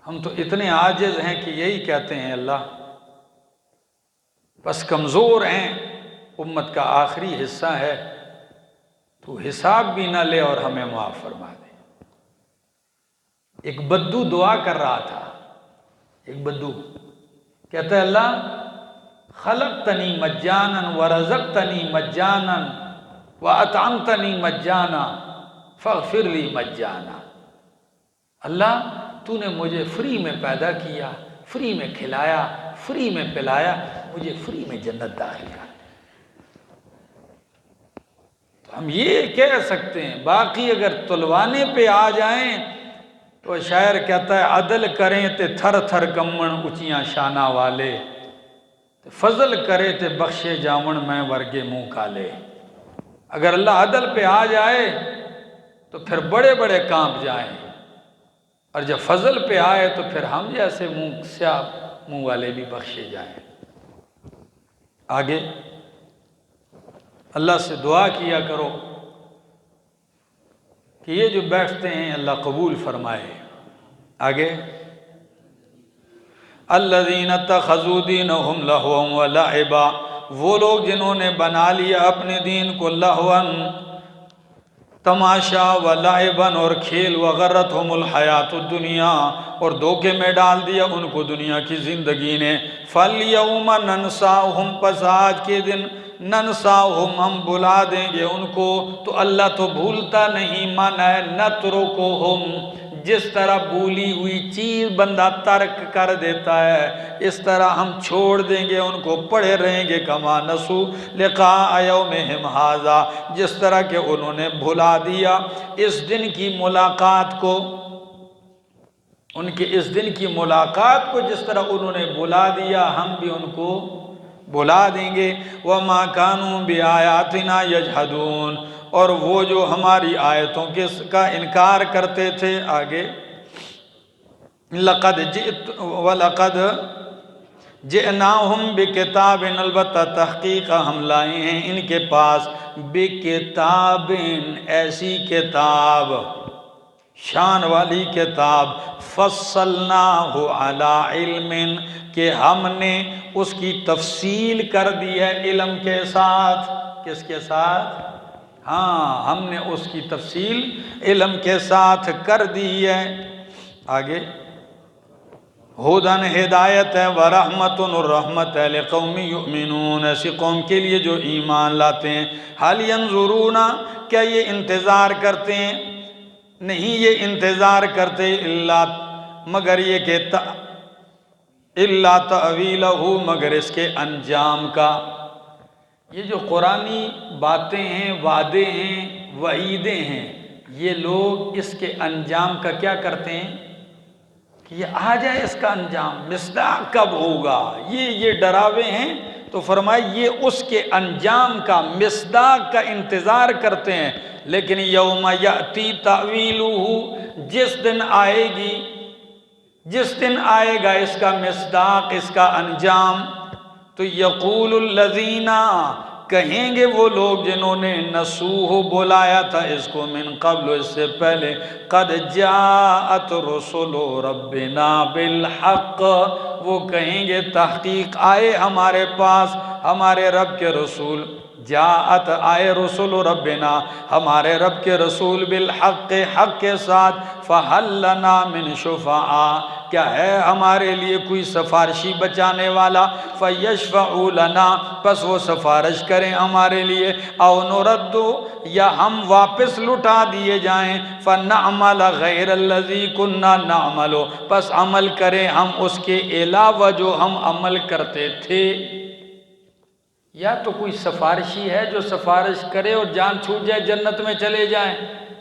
ہم تو اتنے عاجز ہیں کہ یہی کہتے ہیں اللہ بس کمزور ہیں، امت کا آخری حصہ ہے، تو حساب بھی نہ لے اور ہمیں معاف فرما دے۔ ایک بدو دعا کر رہا تھا، ایک بدو کہتا ہے اللہ خلقتنی مجانا ورزقتنی مجانا واطعمتنی مجانا فاغفر لی مجانا۔ اللہ تو نے مجھے فری میں پیدا کیا، فری میں کھلایا، فری میں پلایا، مجھے فری میں جنت داخل کر۔ تو ہم یہ کہہ سکتے ہیں، باقی اگر تلوانے پہ آ جائیں تو شاعر کہتا ہے عدل کریں تے تھر تھر کمن اچیاں شانہ والے، فضل کرے تے بخشے جاون میں ورگے منہ کالے۔ اگر اللہ عدل پہ آ جائے تو پھر بڑے بڑے کانپ جائیں، اور جب فضل پہ آئے تو پھر ہم جیسے منہ سیاہ منہ والے بھی بخشے جائیں۔ آگے اللہ سے دعا کیا کرو کہ یہ جو بیٹھتے ہیں اللہ قبول فرمائے۔ آگے الذین اتخذوا دینہم لہوا ولعبا، وہ لوگ جنہوں نے بنا لیا اپنے دین کو لہوا تماشا ولعبا اور کھیل، وغرتہم الحیات الدنیا اور دھوکے میں ڈال دیا ان کو دنیا کی زندگی نے۔ فالیوم ننساہم، پس آج کے دن ننساہم ہم بلا دیں گے ان کو۔ تو اللہ تو بھولتا نہیں، مانا ہے نترکہم، جس طرح بھولی ہوئی چیز بندہ ترک کر دیتا ہے اس طرح ہم چھوڑ دیں گے ان کو، پڑے رہیں گے کما نسو لقاء یومہم ھذا، جس طرح کہ انہوں نے بھلا دیا اس دن کی ملاقات کو، ان کے اس دن کی ملاقات کو جس طرح انہوں نے بھلا دیا ہم بھی ان کو بھلا دیں گے۔ وما كانوا بآیاتنا یجحدون، اور وہ جو ہماری آیتوں کا انکار کرتے تھے۔ آگے وَلَقَدْ جِئْنَاهُمْ بِكِتَابٍ، البتہ تحقیق ہم لائے ہیں ان کے پاس بِكِتَابٍ، ایسی کتاب، شان والی کتاب، فَصَّلْنَاهُ عَلَىٰ عِلْمٍ، کہ ہم نے اس کی تفصیل کر دی ہے علم کے ساتھ۔ کس کے ساتھ؟ ہاں، ہم نے اس کی تفصیل علم کے ساتھ کر دی ہے۔ آگے ہدن، ہدایت ہے، ورحمتن، اور رحمت ہے، لقوم یؤمنون، ایسی قوم کے لیے جو ایمان لاتے ہیں۔ حل ینظرون، کیا یہ انتظار کرتے ہیں؟ نہیں یہ انتظار کرتے الا، مگر یہ کہ الا تأویلہ، مگر اس کے انجام کا۔ یہ جو قرآنی باتیں ہیں، وعدے ہیں، وعیدیں ہیں، یہ لوگ اس کے انجام کا کیا کرتے ہیں کہ یہ آ جائے اس کا انجام، مصداق کب ہوگا، یہ ڈراوے ہیں تو فرمائے یہ اس کے انجام کا، مصداق کا انتظار کرتے ہیں۔ لیکن یوم یأتی تأویلہ، جس دن آئے گی، جس دن آئے گا اس کا مصداق، اس کا انجام، تو یقول الذین، کہیں گے وہ لوگ جنہوں نے نسوہ بلایا تھا اس کو، من قبل، اس سے پہلے، قد جاءت رسل ربنا بالحق، وہ کہیں گے تحقیق آئے ہمارے پاس ہمارے رب کے رسول، جاءت آئے رسول ربنا، ہمارے رب کے رسول، بالحق، حق کے ساتھ، فہل لنا من شفعاء، کیا ہے ہمارے لیے کوئی سفارشی بچانے والا، فیشفعوا لنا، پس وہ سفارش کریں ہمارے لیے، او نرد، یا ہم واپس لٹا دیے جائیں، فنعمل غیر الذی کنا نعمل، پس عمل کریں ہم اس کے علاوہ جو ہم عمل کرتے تھے۔ یا تو کوئی سفارشی ہے جو سفارش کرے اور جان چھوٹ جائے جنت میں چلے جائیں،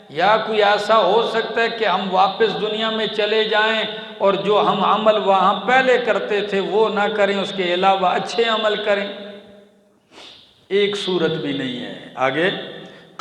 یا کوئی ایسا ہو سکتا ہے کہ ہم واپس دنیا میں چلے جائیں اور جو ہم عمل وہاں پہلے کرتے تھے وہ نہ کریں، اس کے علاوہ اچھے عمل کریں۔ ایک صورت بھی نہیں ہے۔ آگے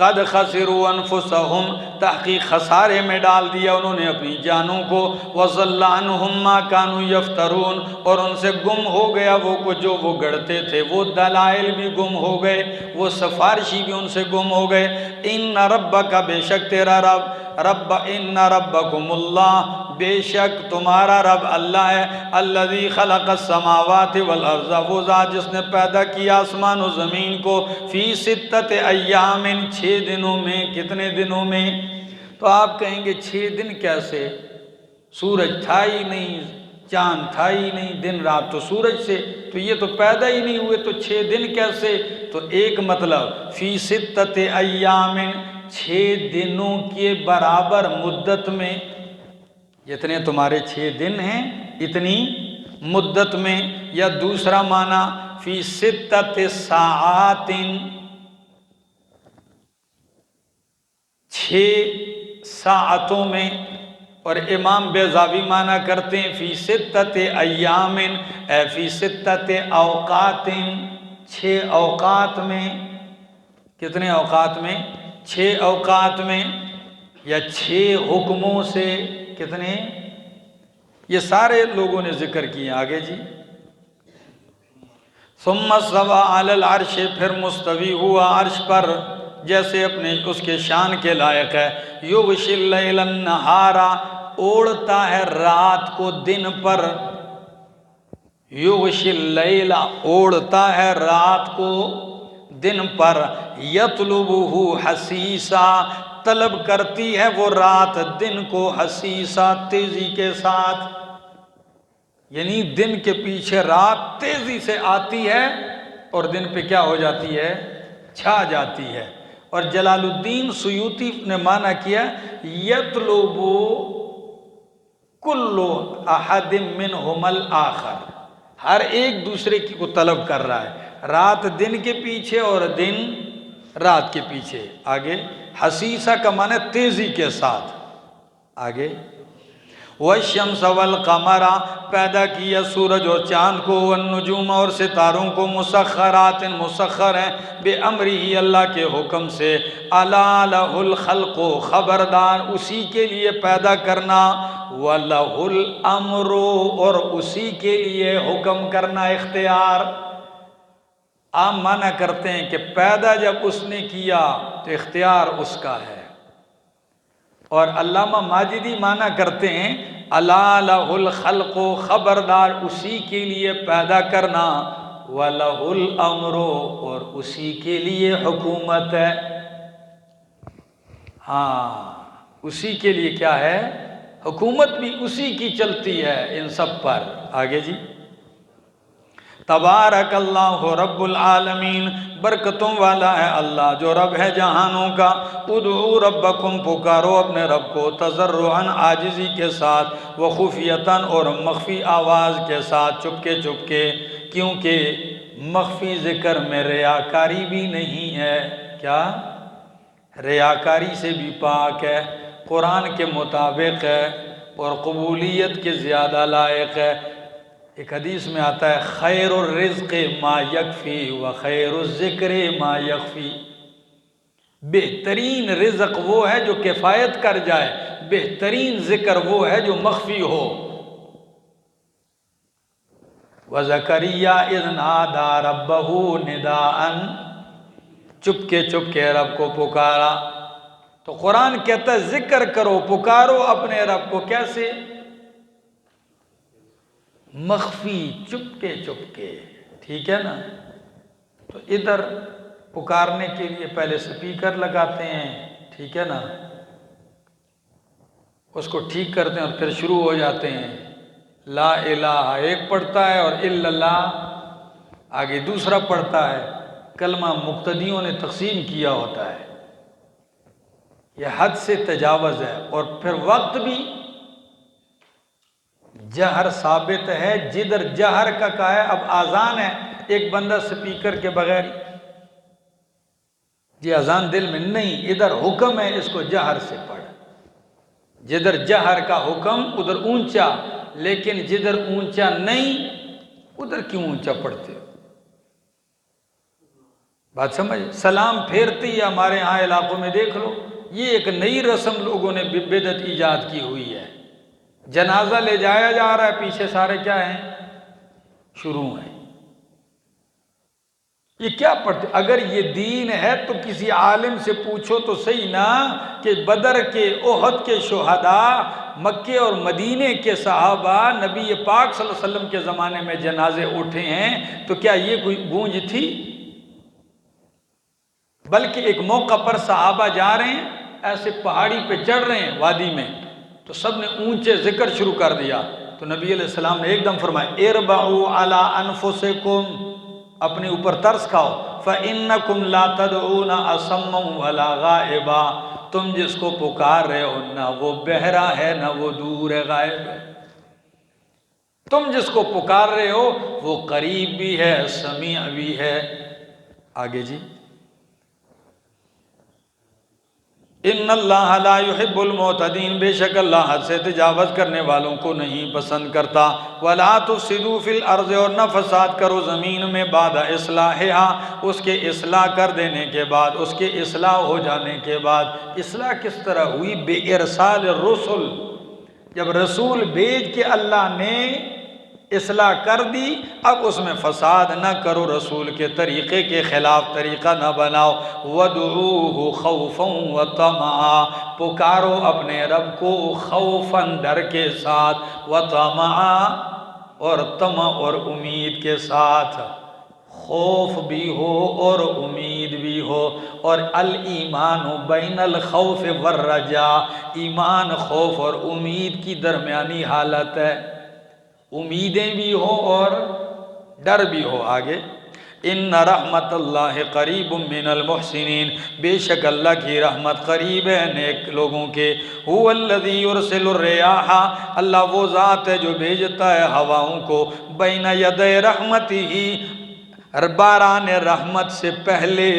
قد خسروا انفسهم، تحقیق خسارے میں ڈال دیا انہوں نے اپنی جانوں کو، وضل عنہم ما كانوا یفترون، اور ان سے گم ہو گیا وہ کچھ جو وہ گڑھتے تھے، وہ دلائل بھی گم ہو گئے، وہ سفارشی بھی ان سے گم ہو گئے۔ ان ربک، بے شک تیرا رب ان ربکم اللہ، بے شک تمہارا رب اللہ ہے، الذی خلق السماوات والارض، وہ ذات جس نے پیدا کیا آسمان و زمین کو، فی ستۃ ایام، 6 دنوں میں۔ کتنے دنوں میں؟ تو آپ کہیں گے 6 دن کیسے؟ سورج تھا ہی نہیں، چاند تھا ہی نہیں، دن رات تو سورج سے، تو یہ تو پیدا ہی نہیں ہوئے، تو 6 دن کیسے؟ تو ایک مطلب فی ستۃ ایام، 6 دنوں کے برابر مدت میں، جتنے تمہارے 6 دن ہیں اتنی مدت میں۔ یا دوسرا معنی فی ستۃ ساعات، 6 ساعتوں میں۔ اور امام بیضاوی معنی کرتے ہیں فی ستۃ ایام، اے فی ستۃ اوقات، 6 اوقات میں۔ کتنے اوقات میں؟ 6 اوقات میں، یا 6 حکموں سے۔ کتنے؟ یہ سارے لوگوں نے ذکر کیے۔ آگے جی، ثم استوى علی العرش، پھر مستوی ہوا عرش پر جیسے اپنے اس کے شان کے لائق ہے۔ یغشی اللیل النہار، اوڑھتا ہے رات کو دن پر۔ یغشی اللیل، اوڑھتا ہے رات کو دن پر۔ یطلبہ حثیثا، طلب کرتی ہے وہ رات دن کو، حثیثا، تیزی کے ساتھ، یعنی دن کے پیچھے رات تیزی سے آتی ہے اور دن پہ کیا ہو جاتی ہے؟ چھا جاتی ہے۔ اور جلال الدین سیوطی نے معنی کیا یطلب کل احد منہم الآخر، ہر ایک دوسرے کی کو طلب کر رہا ہے، رات دن کے پیچھے اور دن رات کے پیچھے۔ آگے حسیسہ کا معنی تیزی کے ساتھ۔ آگے والشمس والقمر، پیدا کیا سورج اور چاند کو، والنجوم، اور ستاروں کو، مسخرات، مسخر ہیں، بے امرہ، اللہ کے حکم سے، الا لہ الخلق، خبردار اسی کے لیے پیدا کرنا، وَلَهُ الْأَمْرُ، اور اسی کے لیے حکم کرنا، اختیار۔ آپ معنی کرتے ہیں کہ پیدا جب اس نے کیا تو اختیار اس کا ہے، اور علامہ ماجدی معنی کرتے ہیں الا لہ الخلق، خبردار اسی کے لیے پیدا کرنا، وَلَهُ الْأَمْرُ، اور اسی کے لیے حکومت ہے۔ ہاں، اسی کے لیے کیا ہے؟ حکومت بھی اسی کی چلتی ہے ان سب پر۔ آگے جی، تبارک اللہ رب العالمین، برکتوں والا ہے اللہ جو رب ہے جہانوں کا۔ ادعو ربکم، پکارو اپنے رب کو، تضرعاً، عاجزی کے ساتھ، وخفیتاً، اور مخفی آواز کے ساتھ، چپکے چپکے، کیونکہ مخفی ذکر میں ریاکاری بھی نہیں ہے۔ کیا؟ ریاکاری سے بھی پاک ہے، قرآن کے مطابق ہے، اور قبولیت کے زیادہ لائق ہے۔ ایک حدیث میں آتا ہے خیر الرزق ما یکفی و خیر الذکر ما یخفی، بہترین رزق وہ ہے جو کفایت کر جائے، بہترین ذکر وہ ہے جو مخفی ہو۔ وَزَكَرِيَّا إِذْ نَادَى رَبَّهُ نِدَاءً، چپکے چپکے رب کو پکارا۔ تو قرآن کہتا ہے ذکر کرو، پکارو اپنے رب کو، کیسے؟ مخفی، چپکے چپکے، ٹھیک ہے نا؟ تو ادھر پکارنے کے لیے پہلے سپیکر لگاتے ہیں، ٹھیک ہے نا، اس کو ٹھیک کرتے ہیں اور پھر شروع ہو جاتے ہیں۔ لا الہ ایک پڑھتا ہے اور الا اللہ آگے دوسرا پڑھتا ہے، کلمہ مقتدیوں نے تقسیم کیا ہوتا ہے، یہ حد سے تجاوز ہے۔ اور پھر وقت بھی جہر ثابت ہے، جدھر جہر کا کہا ہے، اب آذان ہے، ایک بندہ سپیکر کے بغیر، یہ اذان دل میں نہیں، ادھر حکم ہے اس کو جہر سے پڑھ، جدھر جہر کا حکم ادھر اونچا، لیکن جدھر اونچا نہیں ادھر کیوں اونچا پڑھتے ہو؟ بات سمجھ؟ سلام پھیرتی ہے ہمارے ہاں علاقوں میں دیکھ لو، یہ ایک نئی رسم لوگوں نے بدعت ایجاد کی ہوئی ہے۔ جنازہ لے جایا جا رہا ہے، پیچھے سارے کیا ہیں؟ شروع ہیں۔ یہ کیا پڑھتے؟ اگر یہ دین ہے تو کسی عالم سے پوچھو تو صحیح نا کہ بدر کے، احد کے شہداء، مکے اور مدینے کے صحابہ، نبی پاک صلی اللہ علیہ وسلم کے زمانے میں جنازے اٹھے ہیں، تو کیا یہ کوئی گونج تھی؟ بلکہ ایک موقع پر صحابہ جا رہے ہیں، ایسے پہاڑی پہ چڑھ رہے ہیں وادی میں، تو سب نے اونچے ذکر شروع کر دیا، تو نبی علیہ السلام نے ایک دم فرمایا اربعوا علی انفسکم، اپنے اوپر ترس کھاؤ، فَإِنَّكُمْ لَا تَدْعُونَ أَصَمًّا وَلَا غَائِبًا، تم جس کو پکار رہے ہو نہ وہ بہرا ہے نہ وہ دور ہے، غائب ہے۔ تم جس کو پکار رہے ہو وہ قریب بھی ہے، سمیع بھی ہے۔ آگے جی، ان اللہ لا يحب المعتدین، بے شک اللہ حد سے تجاوز کرنے والوں کو نہیں پسند کرتا۔ ولا تفسدوا فی الارض، اور نہ فساد کرو زمین میں، بعد اصلاحها، اس کے اصلاح کر دینے کے بعد، اس کے اصلاح ہو جانے کے بعد۔ اصلاح کس طرح ہوئی؟ بے ارسال الرسل، جب رسول بھیج کے اللہ نے اصلاح کر دی، اب اس میں فساد نہ کرو، رسول کے طریقے کے خلاف طریقہ نہ بناؤ۔ وَادْعُوهُ خَوْفًا وَطَمَعًا، پکارو اپنے رب کو خوفاً، ڈر کے ساتھ، وَطَمَعًا، اور طمع اور امید کے ساتھ، خوف بھی ہو اور امید بھی ہو۔ اور الایمان بین الخوف والرجاء، ایمان خوف اور امید کی درمیانی حالت ہے، امیدیں بھی ہو اور ڈر بھی ہو۔ آگے، ان رحمت اللہ قریب من المحسنین، بے شک اللہ کی رحمت قریب ہے نیک لوگوں کے۔ هو الذی یرسل الرياح، اللہ وہ ذات ہے جو بھیجتا ہے ہواؤں کو، بین یدی رحمتہ، باران رحمت سے پہلے،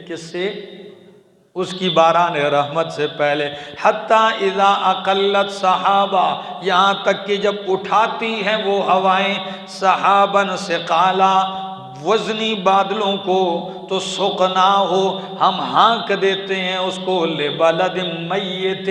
کس سے؟ اس کی باران رحمت سے پہلے، حتیٰ اذا اقلت صحابہ، یہاں تک کہ جب اٹھاتی ہیں وہ ہوائیں، صحاباً ثقالا، وزنی بادلوں کو، تو سقنا ہو، ہم ہانک دیتے ہیں اس کو، لبلد میت،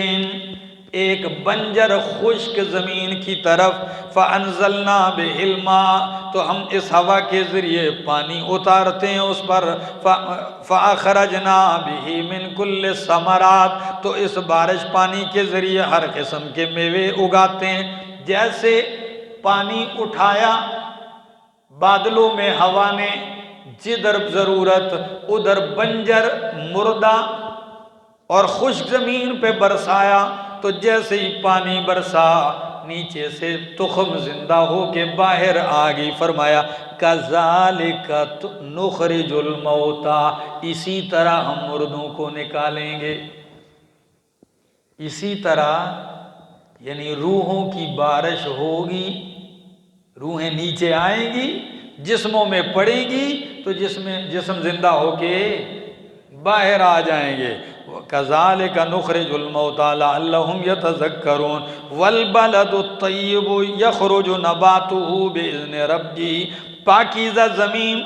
ایک بنجر خشک زمین کی طرف، فَأَنزَلْنَا بِهِ الْمَاءَ، تو ہم اس ہوا کے ذریعے پانی اتارتے ہیں اس پر، فَأَخْرَجْنَا بِهِ مِنْ كُلِّ الثَّمَرَاتِ، تو اس بارش پانی کے ذریعے ہر قسم کے میوے اگاتے ہیں۔ جیسے پانی اٹھایا بادلوں میں ہوا نے، جدھر ضرورت ادھر بنجر مردہ اور خشک زمین پہ برسایا، تو جیسے ہی پانی برسا نیچے سے تخم زندہ ہو کے باہر آ گئی، فرمایا کَذَلِكَ نُخْرِجُ الْمَوْتَى، اسی طرح ہم مردوں کو نکالیں گے۔ اسی طرح یعنی روحوں کی بارش ہوگی، روحیں نیچے آئیں گی، جسموں میں پڑیں گی، تو جسم زندہ ہو کے باہر آ جائیں گے۔ كَذَلِكَ نُخْرِجُ الْمَوْتَى لَعَلَّهُمْ يَتَذَكَّرُونَ وَالْبَلَدُ الطَّيِّبُ يَخْرُجُ نَبَاتُهُ بِإِذْنِ رَبِّهِ، پاکیزہ زمین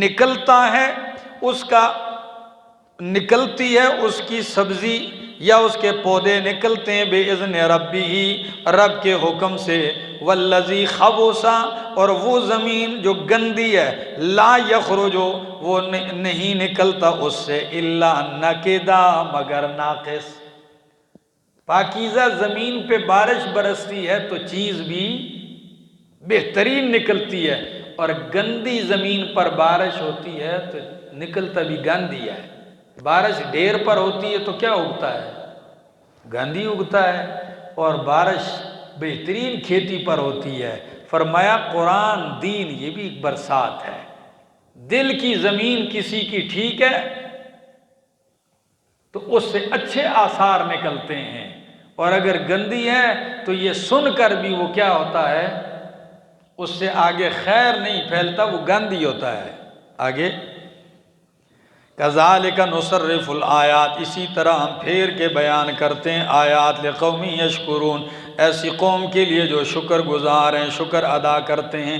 نکلتا ہے، اس کا نکلتی ہے اس کی سبزی یا اس کے پودے نکلتے ہیں، بِإِذْنِ رَبِّهِ، رب کے حکم سے۔ وَالَّذِي خَبُثَ، اور وہ زمین جو گندی ہے، لا یخرج، وہ نہیں نکلتا اس سے، الا نکدا، مگر ناقص۔ پاکیزہ زمین پہ بارش برستی ہے تو چیز بھی بہترین نکلتی ہے، اور گندی زمین پر بارش ہوتی ہے تو نکلتا بھی گندی ہے۔ بارش ڈھیر پر ہوتی ہے تو کیا اگتا ہے؟ گندی اگتا ہے، اور بارش بہترین کھیتی پر ہوتی ہے۔ فرمایا قرآن دین یہ بھی ایک برسات ہے۔ دل کی زمین کسی کی ٹھیک ہے تو اس سے اچھے آثار نکلتے ہیں، اور اگر گندی ہے تو یہ سن کر بھی وہ کیا ہوتا ہے؟ اس سے آگے خیر نہیں پھیلتا، وہ گندی ہوتا ہے۔ آگے، کذالک نصرف الآیات، اسی طرح ہم پھیر کے بیان کرتے ہیں آیات، لقوم یشکرون، ایسی قوم کے لیے جو شکر گزار ہیں، شکر ادا کرتے ہیں۔